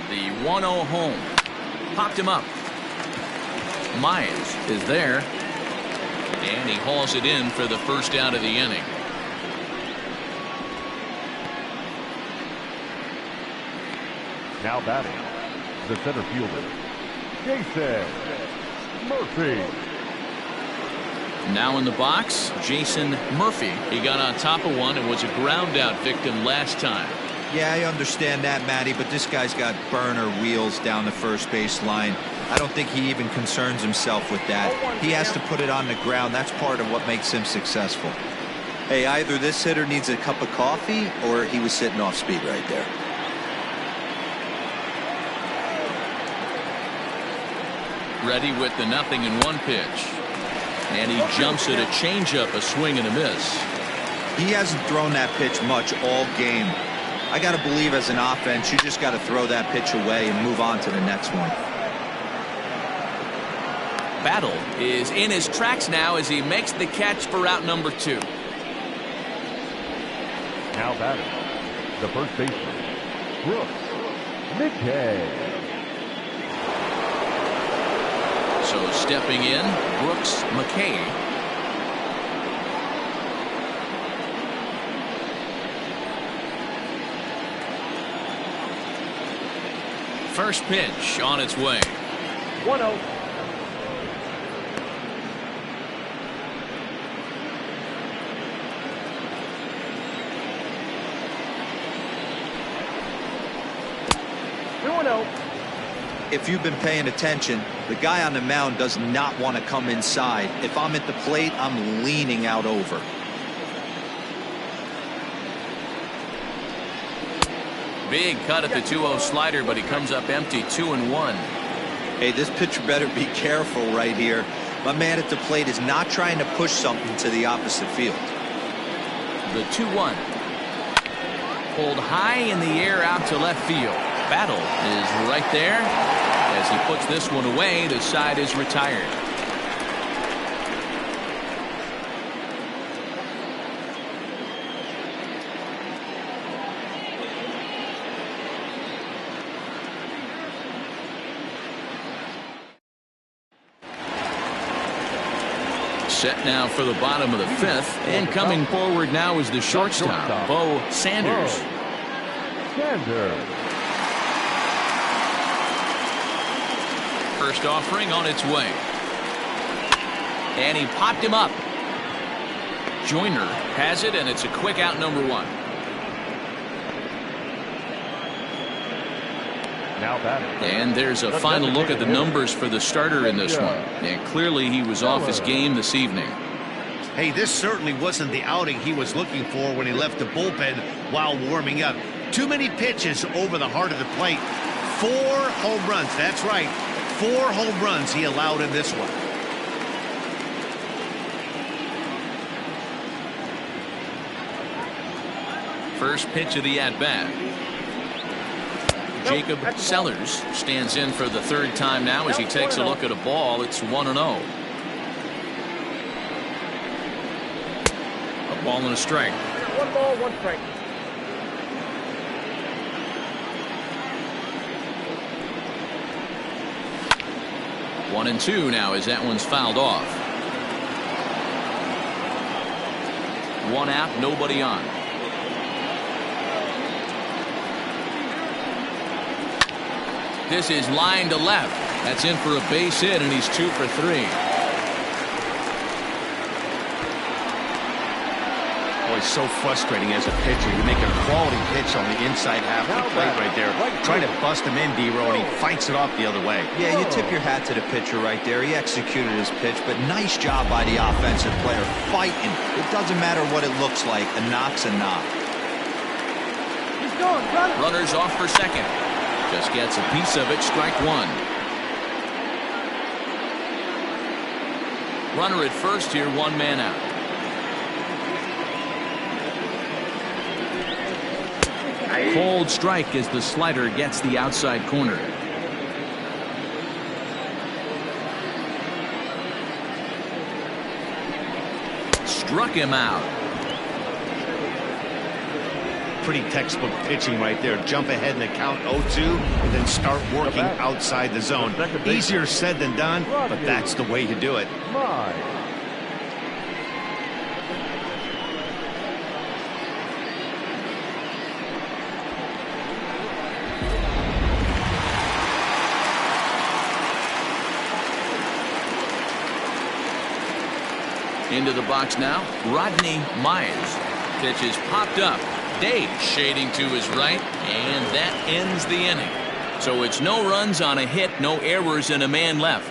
The 1-0 home. Popped him up. Myers is there. And he hauls it in for the first out of the inning. Now batting, the center fielder, Jason Murphy. Now in the box, Jason Murphy. He got on top of one and was a ground out victim last time. Yeah, I understand that, Matty, but this guy's got burner wheels down the first base line. I don't think he even concerns himself with that. He has to put it on the ground. That's part of what makes him successful. Hey, either this hitter needs a cup of coffee or he was sitting off speed right there. Ready with the 0-1 pitch. And he jumps at a changeup, a swing and a miss. He hasn't thrown that pitch much all game. I got to believe as an offense, you just got to throw that pitch away and move on to the next one. Battle is in his tracks now as he makes the catch for out number 2. Now batting, the first baseman, Brooks McKay. So stepping in, Brooks McKay. First pitch on its way. 1-0. If you've been paying attention, the guy on the mound does not want to come inside. If I'm at the plate, I'm leaning out over. Big cut at the 2-0 slider, but he comes up empty. 2-1. Hey, this pitcher better be careful right here. My man at the plate is not trying to push something to the opposite field. The 2-1. Pulled high in the air out to left field. Battle is right there. As he puts this one away, the side is retired. Set now for the bottom of the 5th, and coming forward now is the shortstop, Bo Sanders. First offering on its way. And he popped him up. Joyner has it, and it's a quick out number 1. Now batting. And there's a final look at the numbers for the starter in this one. And clearly he was off his game this evening. Hey, this certainly wasn't the outing he was looking for when he left the bullpen while warming up. Too many pitches over the heart of the plate. 4 home runs. That's right. 4 home runs he allowed in this one. First pitch of the at-bat. Jacob Sellers stands in for the 3rd time now as he takes a look at a ball. It's 1-0. A ball and a strike. 1 ball, 1 strike. One and 2 now as that one's fouled off. 1 out, nobody on. This is line to left. That's in for a base hit, and he's 2 for 3. Boy, so frustrating as a pitcher. You make a quality pitch on the inside half of the plate right there. Try to bust him in, D-Row, and he fights it off the other way. Yeah, you tip your hat to the pitcher right there. He executed his pitch, but nice job by the offensive player fighting. It doesn't matter what it looks like. A knock's a knock. He's going, run. Runners off for second. Just gets a piece of it. Strike 1. Runner at first here, 1 man out. Cold strike as the slider gets the outside corner. Struck him out. Pretty textbook pitching right there. Jump ahead in the count 0-2 and then start working outside the zone. Easier said than done, but that's the way you do it. Into the box now, Rodney Myers. Pitch is popped up. Day shading to his right, and that ends the inning. So it's no runs on a hit, no errors, and a man left.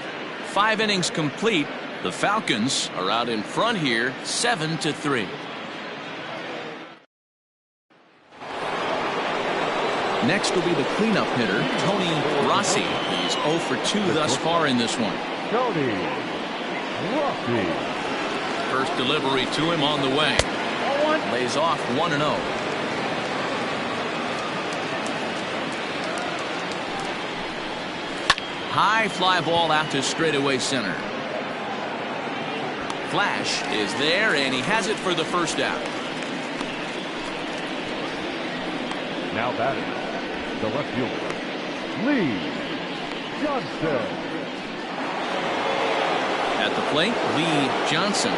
5 innings complete. The Falcons are out in front here, 7-3. Next will be the cleanup hitter, Tony Rossi. He's 0 for 2 thus far in this one. Tony Rossi. First delivery to him on the way. Lays off 1-0. High fly ball out to straightaway center. Flash is there, and he has it for the first out. Now batting, the left fielder, Lee Johnson. At the plate, Lee Johnson.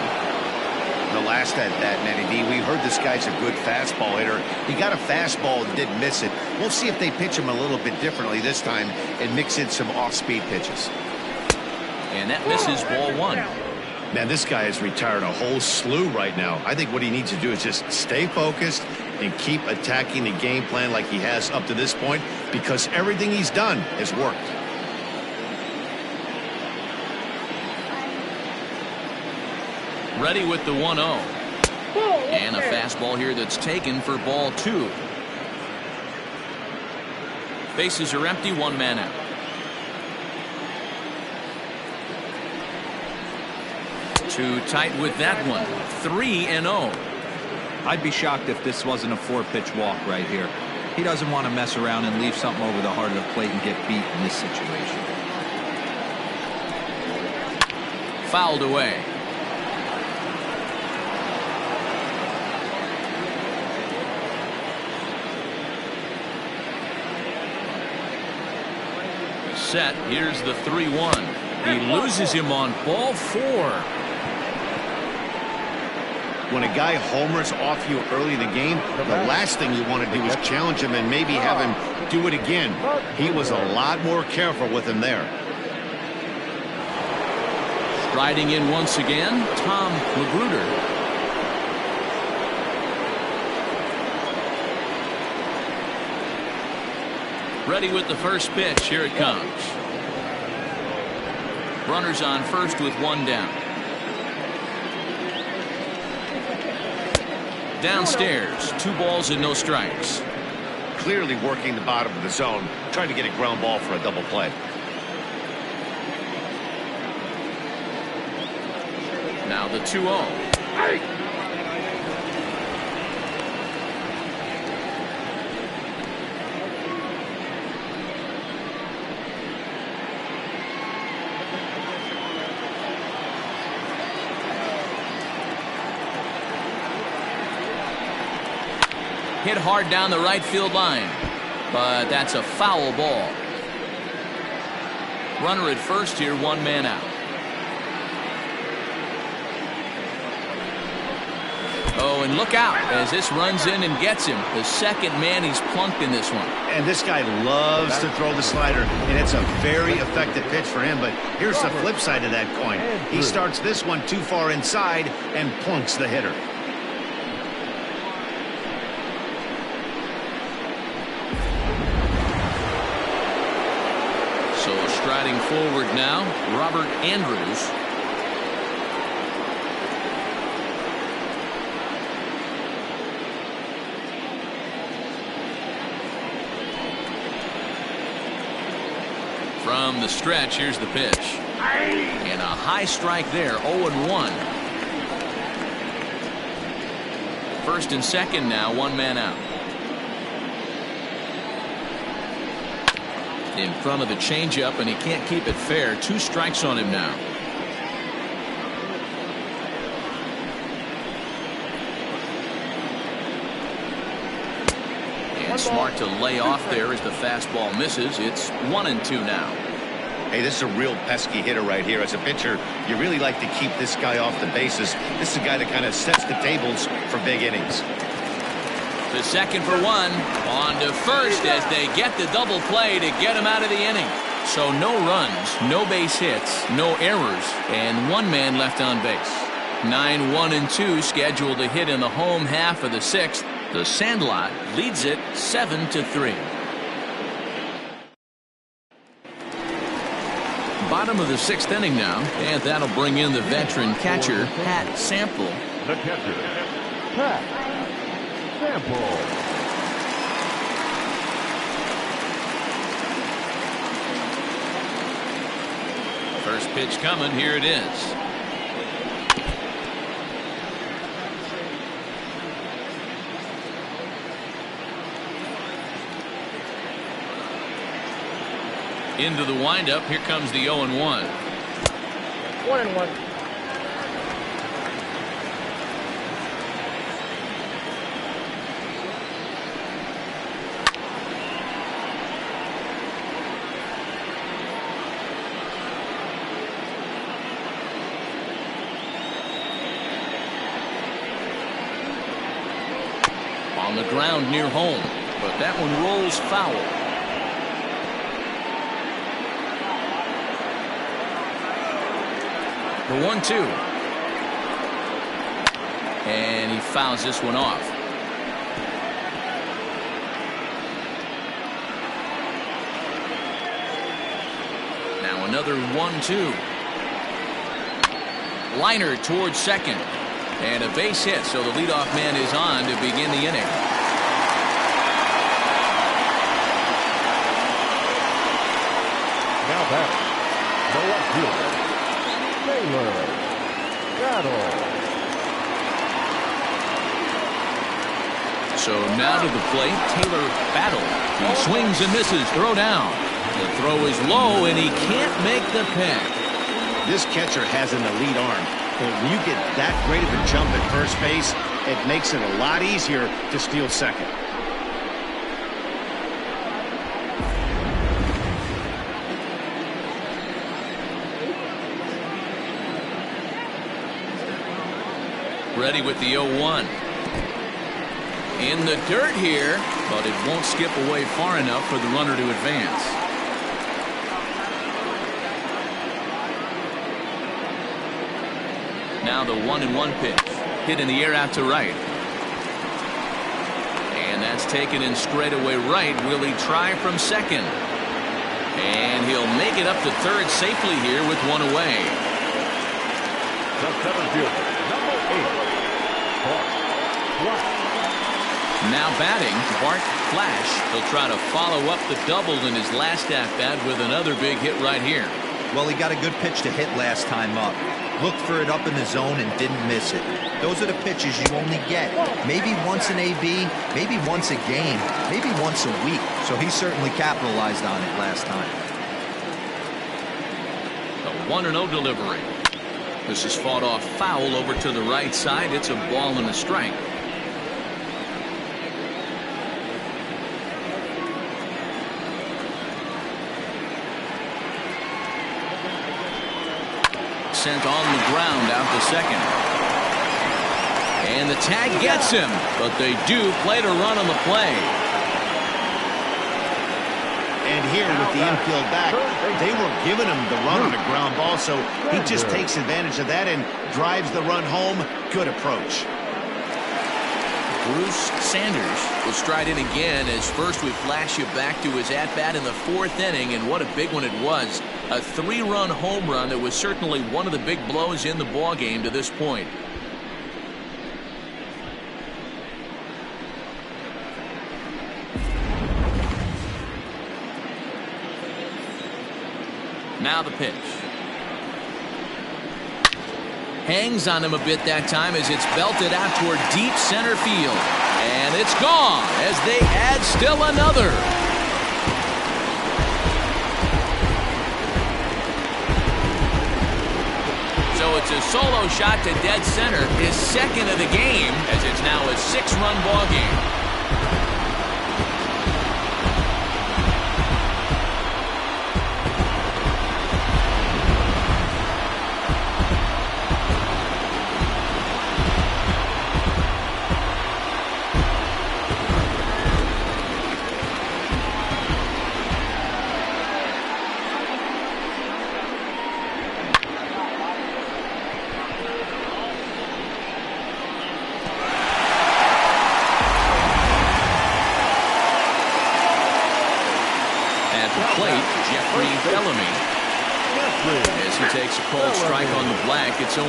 The last at that, Matty D, we heard this guy's a good fastball hitter. He got a fastball and didn't miss it. We'll see if they pitch him a little bit differently this time and mix in some off-speed pitches. And that misses, ball one. Man, this guy has retired a whole slew right now. I think what he needs to do is just stay focused and keep attacking the game plan like he has up to this point, because everything he's done has worked. Ready with the 1-0. And a fastball here that's taken for ball two. Bases are empty, one man out. Too tight with that one. 3-0. I'd be shocked if this wasn't a 4-pitch walk right here. He doesn't want to mess around and leave something over the heart of the plate and get beat in this situation. Fouled away. Set. Here's the 3-1. He loses him on ball four. When a guy homers off you early in the game, the last thing you want to do is challenge him and maybe have him do it again. He was a lot more careful with him there. Striding in once again, Tom Magruder. Ready with the first pitch. Here it comes. Runners on first with one down. Downstairs, 2 balls and no strikes. Clearly working the bottom of the zone, trying to get a ground ball for a double play. Now the 2-0. Hit hard down the right field line, but that's a foul ball. Runner at first here, one man out. Oh, and look out as this runs in and gets him. The second man he's plunked in this one. And this guy loves to throw the slider, and it's a very effective pitch for him. But here's the flip side of that coin. He starts this one too far inside and plunks the hitter. So striding forward now, Robert Andrews. From the stretch, here's the pitch. And a high strike there, 0-1. First and second now, one man out. In front of the changeup, and he can't keep it fair. 2 strikes on him now. And smart to lay off there as the fastball misses. It's 1-2 now. Hey, this is a real pesky hitter right here. As a pitcher, you really like to keep this guy off the bases. This is a guy that kind of sets the tables for big innings. The second for one. On to first as they get the double play to get him out of the inning. So no runs, no base hits, no errors, and 1 man left on base. 9-1-2 scheduled to hit in the home half of the 6th. The Sandlot leads it 7-3. Bottom of the 6th inning now, and that'll bring in the veteran catcher, Pat Sample. The catcher, Pat Sample. First pitch coming, here it is. Into the windup. Here comes the 0-1. 1-1. On the ground near home, but that one rolls foul. The 1-2. And he fouls this one off. Now another 1-2. Liner towards second. And a base hit, so the leadoff man is on to begin the inning. Now back. The left fielder, Taylor Battle. So now to the plate, Taylor Battle. He swings and misses. Throw down. The throw is low, and he can't make the pick. This catcher has an elite arm. But when you get that great of a jump at first base, it makes it a lot easier to steal second. Ready with the 0-1. In the dirt here, but it won't skip away far enough for the runner to advance. Now the 1-1 pitch. Hit in the air out to right. And that's taken in straightaway right. Will he try from second? And he'll make it up to third safely here with one away. The center fielder, number 8, Bart Flash. Now batting, Bart Flash. He'll try to follow up the double in his last at-bat with another big hit right here. Well, he got a good pitch to hit last time up. Looked for it up in the zone and didn't miss it. Those are the pitches you only get. Maybe once an AB, maybe once a game, maybe once a week. So he certainly capitalized on it last time. The 1-0 delivery. This is fought off foul over to the right side. It's a ball and a strike. Sent on the ground out to second. And the tag gets him, but they do play to run on the play. And here with the infield back, they were giving him the run on a ground ball, so he just takes advantage of that and drives the run home. Good approach. Bruce Sanders will stride in again as first we flash you back to his at-bat in the 4th inning, and what a big one it was. A 3-run home run that was certainly one of the big blows in the ball game to this point. Now the pitch. Hangs on him a bit that time as it's belted out toward deep center field. And it's gone as they add still another. So it's a solo shot to dead center, his second of the game, as it's now a 6-run ball game. As he takes a cold strike on the black, it's 0-1.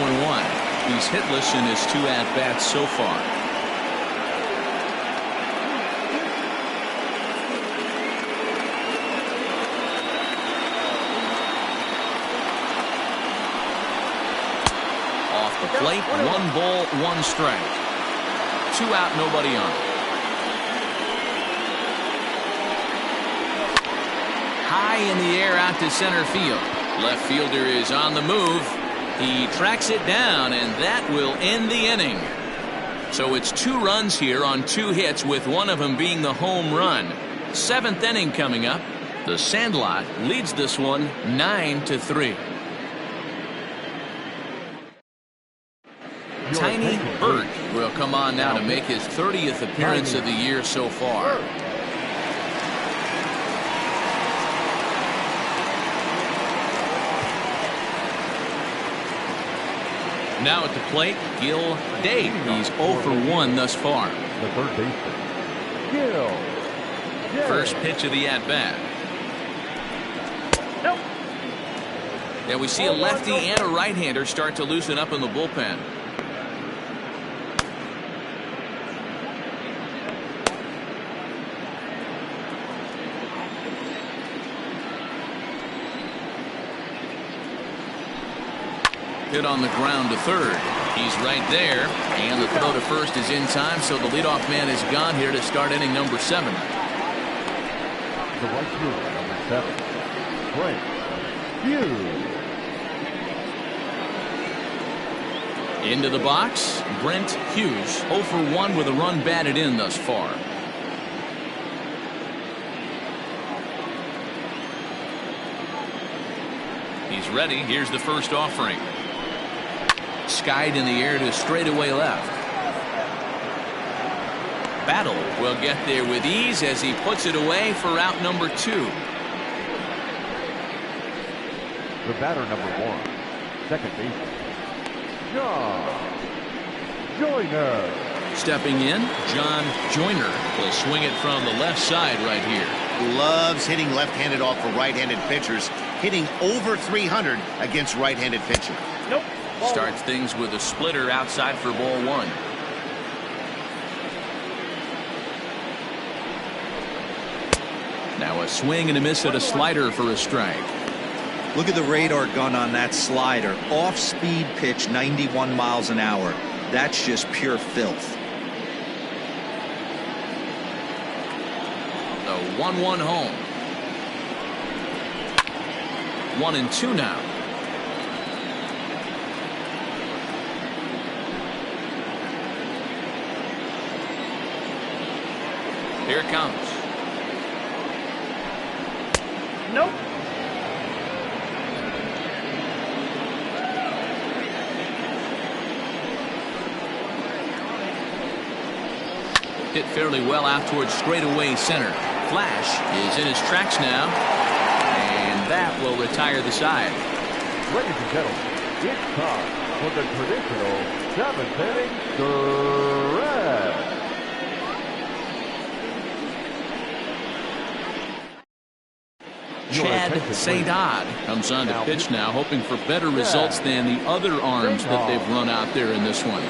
He's hitless in his 2 at-bats so far. Off the plate, 1 ball, 1 strike. 2 out, nobody on. high in the air out to center field. Left fielder is on the move. He tracks it down, and that will end the inning. So it's 2 runs here on 2 hits, with one of them being the home run. 7th inning coming up. The Sandlot leads this one 9-3. Tiny Burt will come on now to make his 30th appearance of the year so far. Now at the plate, Gil Day. He's 0 for 1 thus far. The third baseman, Gil Day. First pitch of the at-bat. Nope. Now we see a lefty and a right-hander start to loosen up in the bullpen. Hit on the ground to third. He's right there, and the throw to first is in time, so the leadoff man is gone here to start inning number 7. The right fielder, number 7, Frank Hughes. Into the box, Brent Hughes, 0 for 1 with a run batted in thus far. He's ready. Here's the first offering. Skied in the air to straightaway left. Battle will get there with ease as he puts it away for out number 2. The batter, number 1, second baseman, John Joyner. Stepping in, John Joyner will swing it from the left side right here. Loves hitting left-handed off for right-handed pitchers, hitting over 300 against right-handed pitching. Nope. Starts things with a splitter outside for ball 1. Now a swing and a miss at a slider for a strike. Look at the radar gun on that slider. Off-speed pitch, 91 miles an hour. That's just pure filth. The 1-1 home. 1-2 now. Here it comes. Nope. Hit fairly well out towards straightaway center. Flash is in his tracks now, and that will retire the side. Ladies and gentlemen, it's time for the traditional 7th inning stretch. Chad Sadad comes on to pitch now, hoping for better results than the other arms that they've run out there in this one.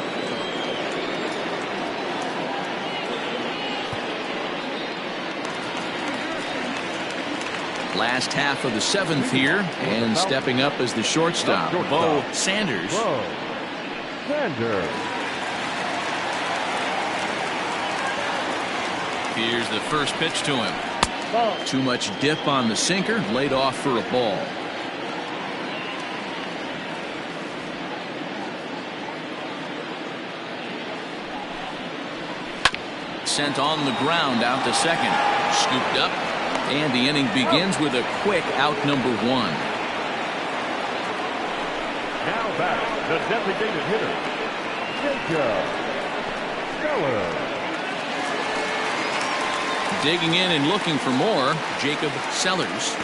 Last half of the 7th here, and stepping up as the shortstop, Bo Sanders. Here's the first pitch to him. Too much dip on the sinker, laid off for a ball. Sent on the ground out to second. Scooped up, and the inning begins with a quick out number 1. Now back, the designated hitter, Jacob Sellers. Digging in and looking for more, Jacob Sellers.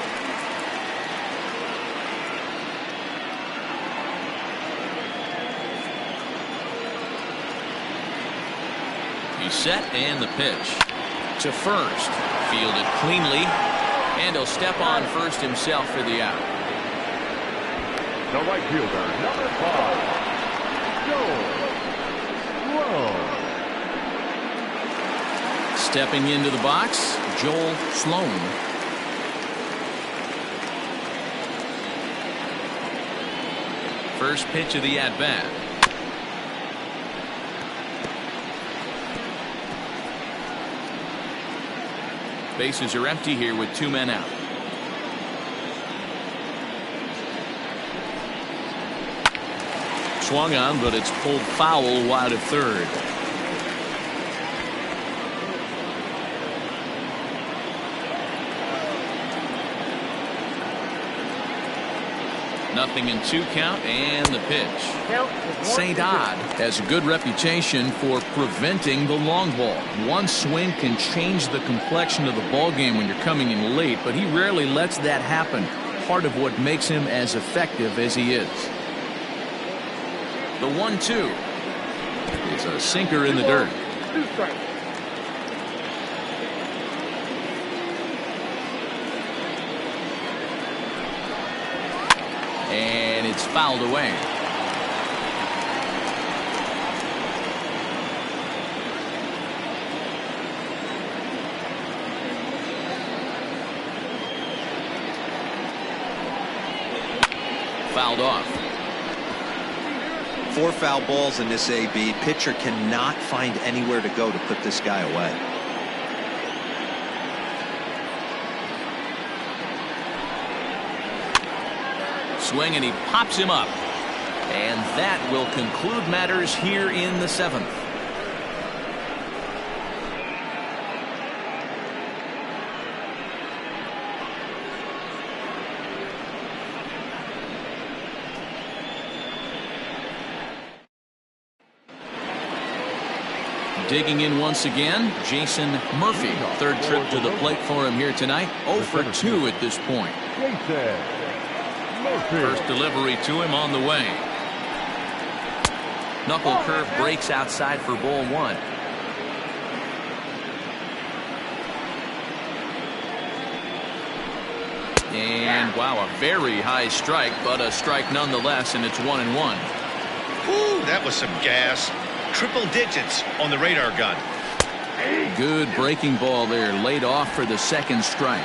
He's set, and the pitch to first. Fielded cleanly, and he'll step on first himself for the out. The right fielder, number 5, Joel Sloan. Stepping into the box, Joel Sloan. First pitch of the at-bat. Bases are empty here with 2 men out. swung on, but it's pulled foul wide of third. Nothing in 2 count, and the pitch. St. Odd has a good reputation for preventing the long ball. One swing can change the complexion of the ball game when you're coming in late, but he rarely lets that happen. Part of what makes him as effective as he is. The 1-2 is a sinker in the dirt. 2 strikes. And it's fouled away. Fouled off. 4 foul balls in this AB. Pitcher cannot find anywhere to go to put this guy away. Swing, and he pops him up. And that will conclude matters here in the 7th. Digging in once again, Jason Murphy. 3rd trip to the plate for him here tonight. 0 for 2 at this point. First delivery to him on the way. Knuckle curve breaks outside for ball 1. And wow, a very high strike, but a strike nonetheless, and it's 1-1. Ooh, that was some gas. Triple digits on the radar gun. Good breaking ball there, laid off for the 2nd strike.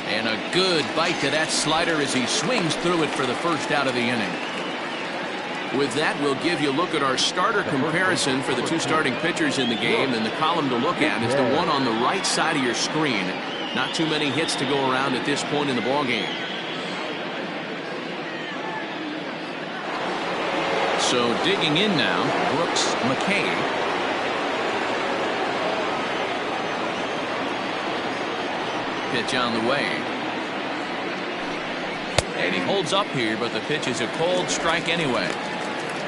And a good bite to that slider as he swings through it for the 1st out of the inning. With that, we'll give you a look at our starter comparison for the 2 starting pitchers in the game. And the column to look at is the one on the right side of your screen. Not too many hits to go around at this point in the ballgame. So digging in now, Brooks McKay. Pitch on the way. And he holds up here, but the pitch is a cold strike anyway.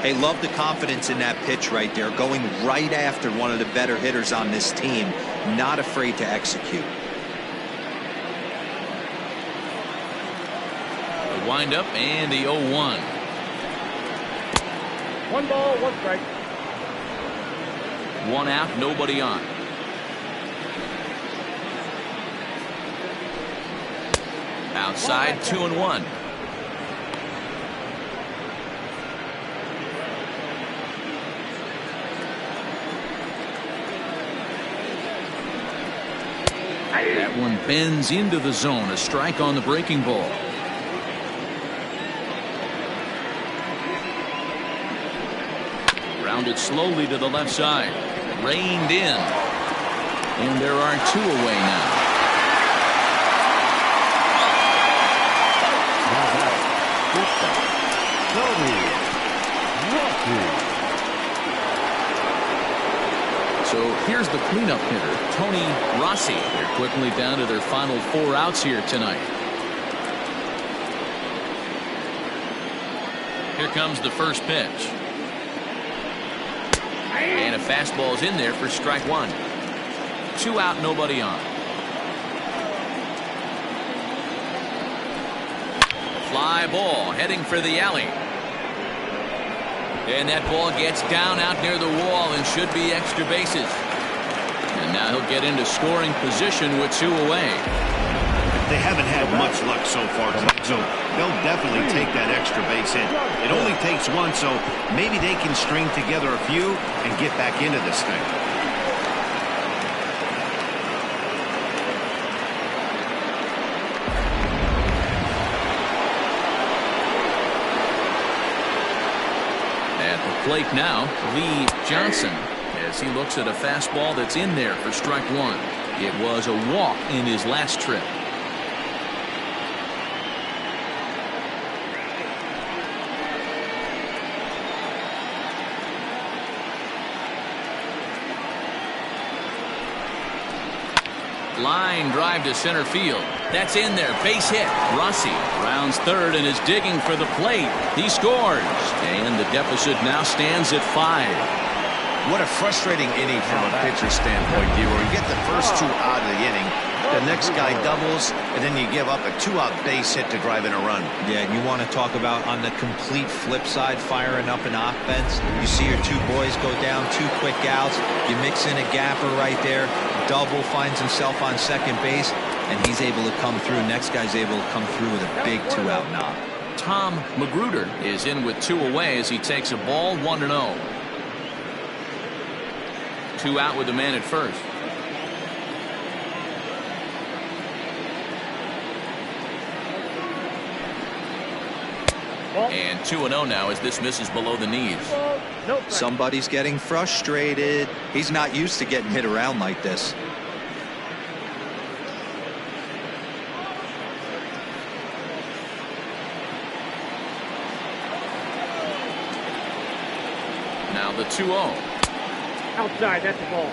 Hey, love the confidence in that pitch right there. Going right after one of the better hitters on this team. Not afraid to execute. The windup and the 0-1. 1 ball, 1 strike. 1 out, nobody on. Outside, 2-1. That one bends into the zone. A strike on the breaking ball. Rounded slowly to the left side. Reined in. And there are 2 away now. So here's the cleanup hitter, Tony Rossi. They're quickly down to their final 4 outs here tonight. Here comes the first pitch. And a fastball is in there for strike 1. 2 out, nobody on. Fly ball heading for the alley. And that ball gets down out near the wall and should be extra bases. And now he'll get into scoring position with 2 away. They haven't had much luck so far tonight, so they'll definitely take that extra base hit. It only takes 1, so maybe they can string together a few and get back into this thing. Plate now, Lee Johnson, as he looks at a fastball that's in there for strike 1. It was a walk in his last trip. Line drive to center field. That's in there. Base hit. Rossi rounds third and is digging for the plate. He scores. And the deficit now stands at 5. What a frustrating inning from a pitcher's standpoint, D. Where you get the first 2 out of the inning, the next guy doubles, and then you give up a 2-out base hit to drive in a run. Yeah, and you want to talk about on the complete flip side, firing up an offense. You see your 2 boys go down, 2 quick outs. You mix in a gapper right there. Double, finds himself on second base, and he's able to come through. Next guy's able to come through with a big 2-out knock. Tom Magruder is in with 2 away as he takes a ball 1-0. 2 out with the man at first. And 2-0 now as this misses below the knees. Somebody's getting frustrated. He's not used to getting hit around like this. Now the 2-0. Outside, that's the ball.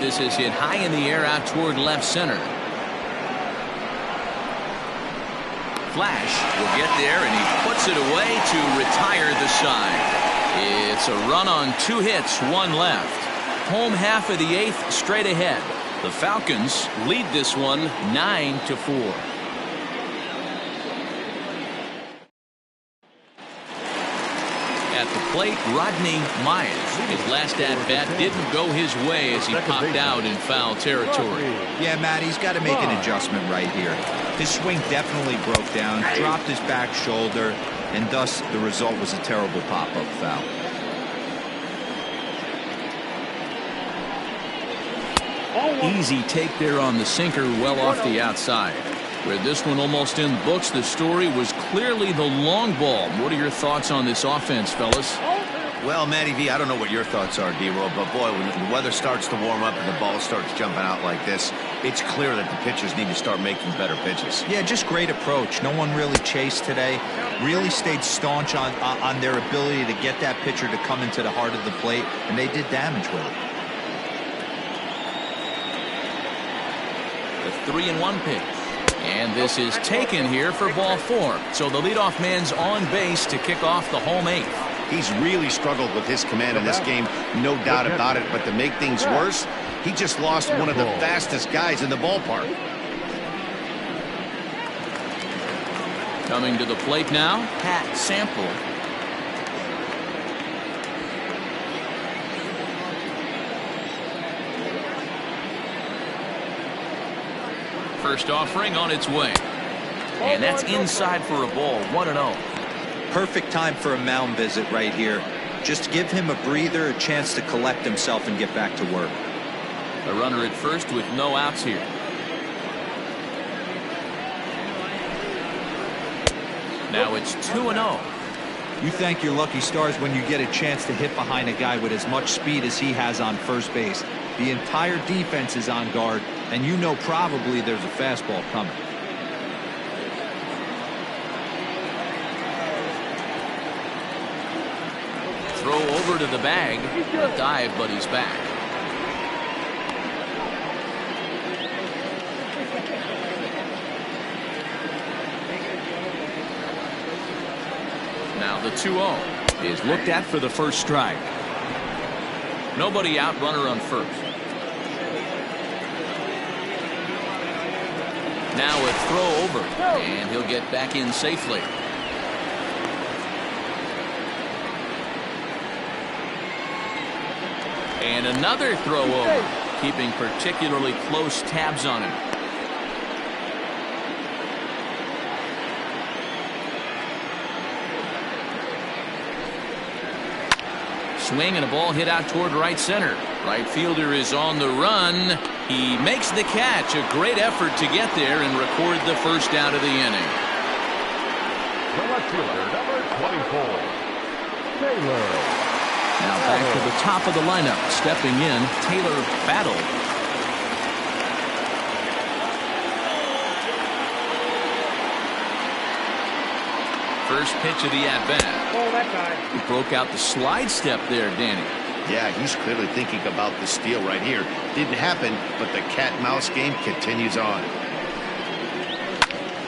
This is hit high in the air out toward left center. Flash will get there, and he puts it away to retire the side. It's a run on 2 hits, 1 left. Home half of the 8th straight ahead. The Falcons lead this one 9-4. At the plate, Rodney Myers. His last at-bat didn't go his way as he popped out in foul territory. Yeah, Matt, he's got to make an adjustment right here. His swing definitely broke down, dropped his back shoulder, and thus the result was a terrible pop-up foul. Easy take there on the sinker, well off the outside. Where this one almost in the books, the story was clearly the long ball. What are your thoughts on this offense, fellas? Well, Matty V, I don't know what your thoughts are, D-Roll, but boy, when the weather starts to warm up and the ball starts jumping out like this, it's clear that the pitchers need to start making better pitches. Yeah, just great approach. No one really chased today. Really stayed staunch on their ability to get that pitcher to come into the heart of the plate, and they did damage with it. The 3-1 pitch. And this is taken here for ball 4. So the leadoff man's on base to kick off the home 8th. He's really struggled with his command in this game, no doubt about it. But to make things worse, he just lost one of the fastest guys in the ballpark. Coming to the plate now, Pat Sample. First offering on its way. And that's inside for a ball, 1-0. Perfect time for a mound visit right here. Just give him a breather, a chance to collect himself and get back to work. A runner at first with no outs here. Now it's 2-0. You thank your lucky stars when you get a chance to hit behind a guy with as much speed as he has on first base. The entire defense is on guard, and you know probably there's a fastball coming. Throw over to the bag. A dive, but he's back. Now the 2-0 is looked at for the first strike. Nobody out, runner on first. Now a throw over, and he'll get back in safely. And another throw over, keeping particularly close tabs on him. Swing and a ball hit out toward right center. Right fielder is on the run. He makes the catch. A great effort to get there and record the first out of the inning. The left fielder, number 24, Taylor. Now back to the top of the lineup. Stepping in, Taylor Battle. First pitch of the at-bat. Oh, that guy. He broke out the slide step there, Danny. Yeah, he's clearly thinking about the steal right here. Didn't happen, but the cat-mouse game continues on.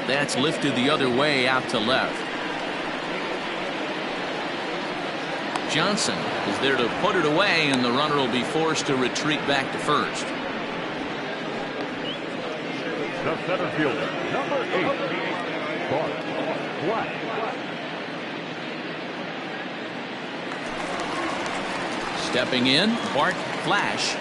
That's lifted the other way out to left. Johnson is there to put it away, and the runner will be forced to retreat back to first. The center fielder, number 8, Bart Black. Stepping in, Bart Flash.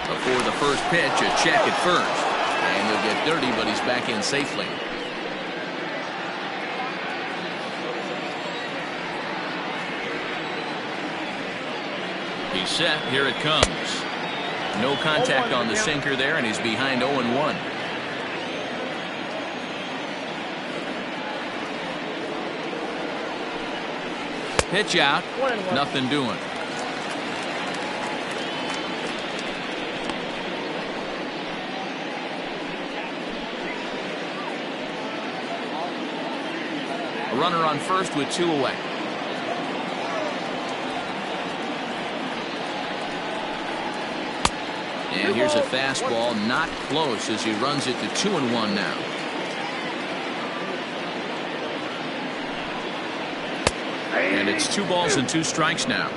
Before the first pitch, a check at first. And he'll get dirty, but he's back in safely. He's set. Here it comes. No contact on the sinker there, and he's behind 0-1. Pitch out. Nothing doing. A runner on first with 2 away. And here's a fastball, not close, as he runs it to 2-1 now. And it's 2 balls and 2 strikes now.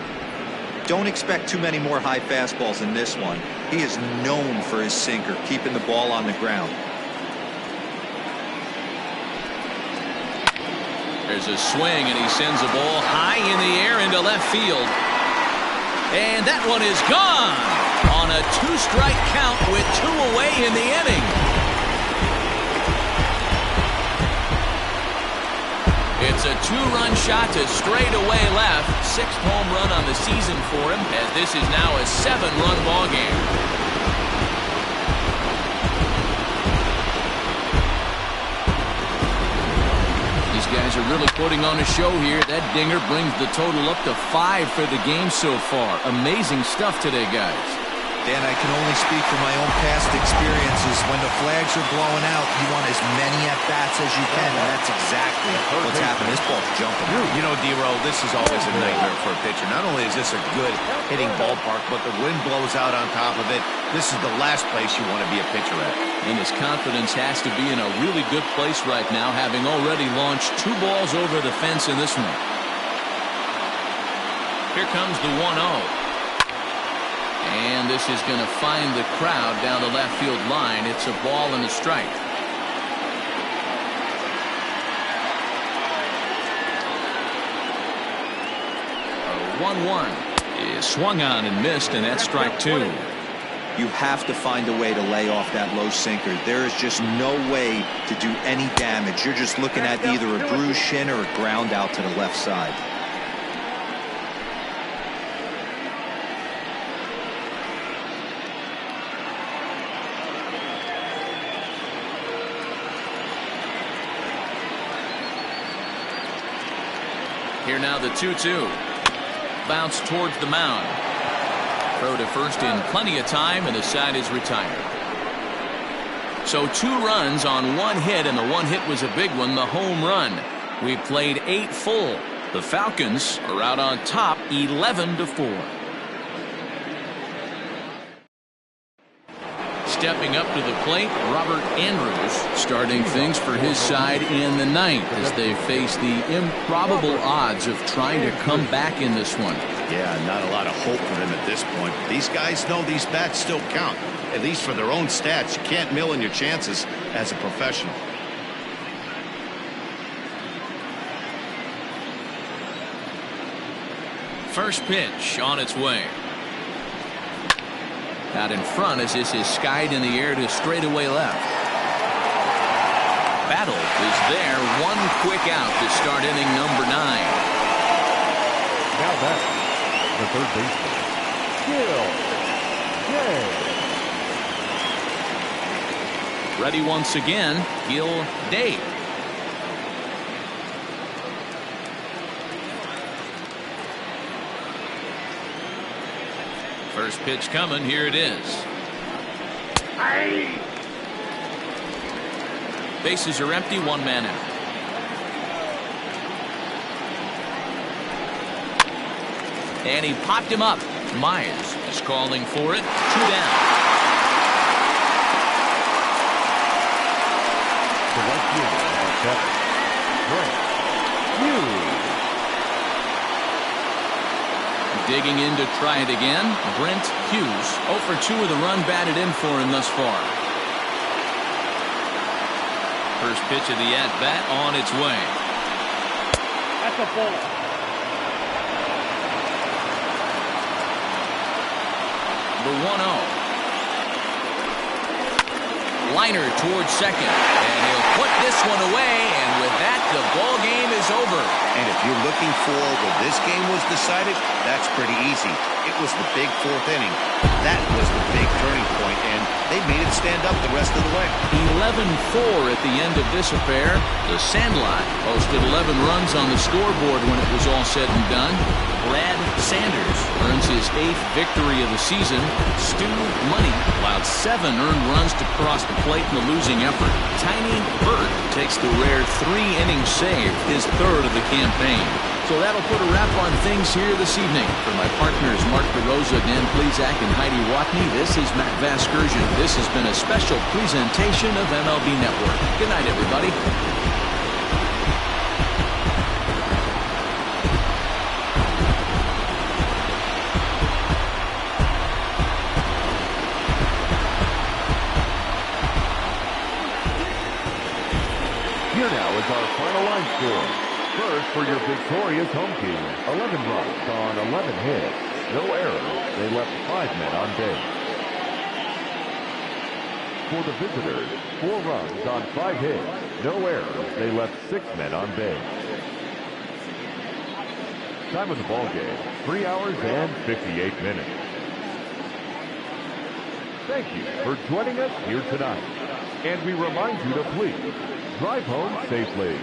Don't expect too many more high fastballs in this one. He is known for his sinker, keeping the ball on the ground. There's a swing, and he sends a ball high in the air into left field. And that one is gone on a 2-strike count with 2 away in the inning. It's a 2-run shot to straightaway left. 6th home run on the season for him, as this is now a 7-run ball game. These guys are really putting on a show here. That dinger brings the total up to 5 for the game so far. Amazing stuff today, guys. Dan, I can only speak from my own past experiences. When the flags are blowing out, you want as many at-bats as you can, and that's exactly what's happening. This ball's jumping. You know, D-Row, this is always a nightmare for a pitcher. Not only is this a good hitting ballpark, but the wind blows out on top of it. This is the last place you want to be a pitcher at. And his confidence has to be in a really good place right now, having already launched 2 balls over the fence in this one. Here comes the 1-0. And this is going to find the crowd down the left field line. It's a ball and a strike. A 1-1 is swung on and missed, and that's strike 2. You have to find a way to lay off that low sinker. There is just no way to do any damage. You're just looking at either a bruised shin or a ground out to the left side. Here now the 2-2. Bounce towards the mound. Throw to first in plenty of time, and the side is retired. So 2 runs on 1 hit, and the 1 hit was a big one, the home run. We played 8 full. The Falcons are out on top 11-4. Stepping up to the plate, Robert Andrews starting things for his side in the 9th as they face the improbable odds of trying to come back in this one. Yeah, not a lot of hope for them at this point. These guys know these bats still count, at least for their own stats. You can't mill in your chances as a professional. First pitch on its way. Out in front as this is skied in the air to straightaway left. Battle is there. 1 quick out to start inning number 9. Now back, the third baseman, Gil. Ready once again, Gil Dave. First pitch coming. Here it is. Bases are empty. One man out. And he popped him up. Myers is calling for it. 2 down. Digging in to try it again, Brent Hughes. 0 for 2 with a run batted in for him thus far. First pitch of the at-bat on its way. That's a ball. The 1-0. Liner towards second, and he'll put this one away, and with that, the ball game is over. And if you're looking for where this game was decided, that's pretty easy. It was the big 4th inning. That was the big turning point, and they made it stand up the rest of the way. 11-4 at the end of this affair. The Sandlot posted 11 runs on the scoreboard when it was all said and done. Brad Sanders earns his 8th victory of the season. Stu Money allowed 7 earned runs to cross the plate in the losing effort. Tiny Bird takes the rare 3-inning save, his 3rd of the campaign. So that'll put a wrap on things here this evening. For my partners Mark DeRosa, Dan Plezak, and Heidi Watney, this is Matt Vasgersian. This has been a special presentation of MLB Network. Good night, everybody. Here now is our final line score. First, for your victorious home team, 11 runs on 11 hits. No errors. They left 5 men on base. For the visitors, 4 runs on 5 hits. No errors. They left 6 men on base. Time of the ball game, 3 hours and 58 minutes. Thank you for joining us here tonight. And we remind you to please drive home safely.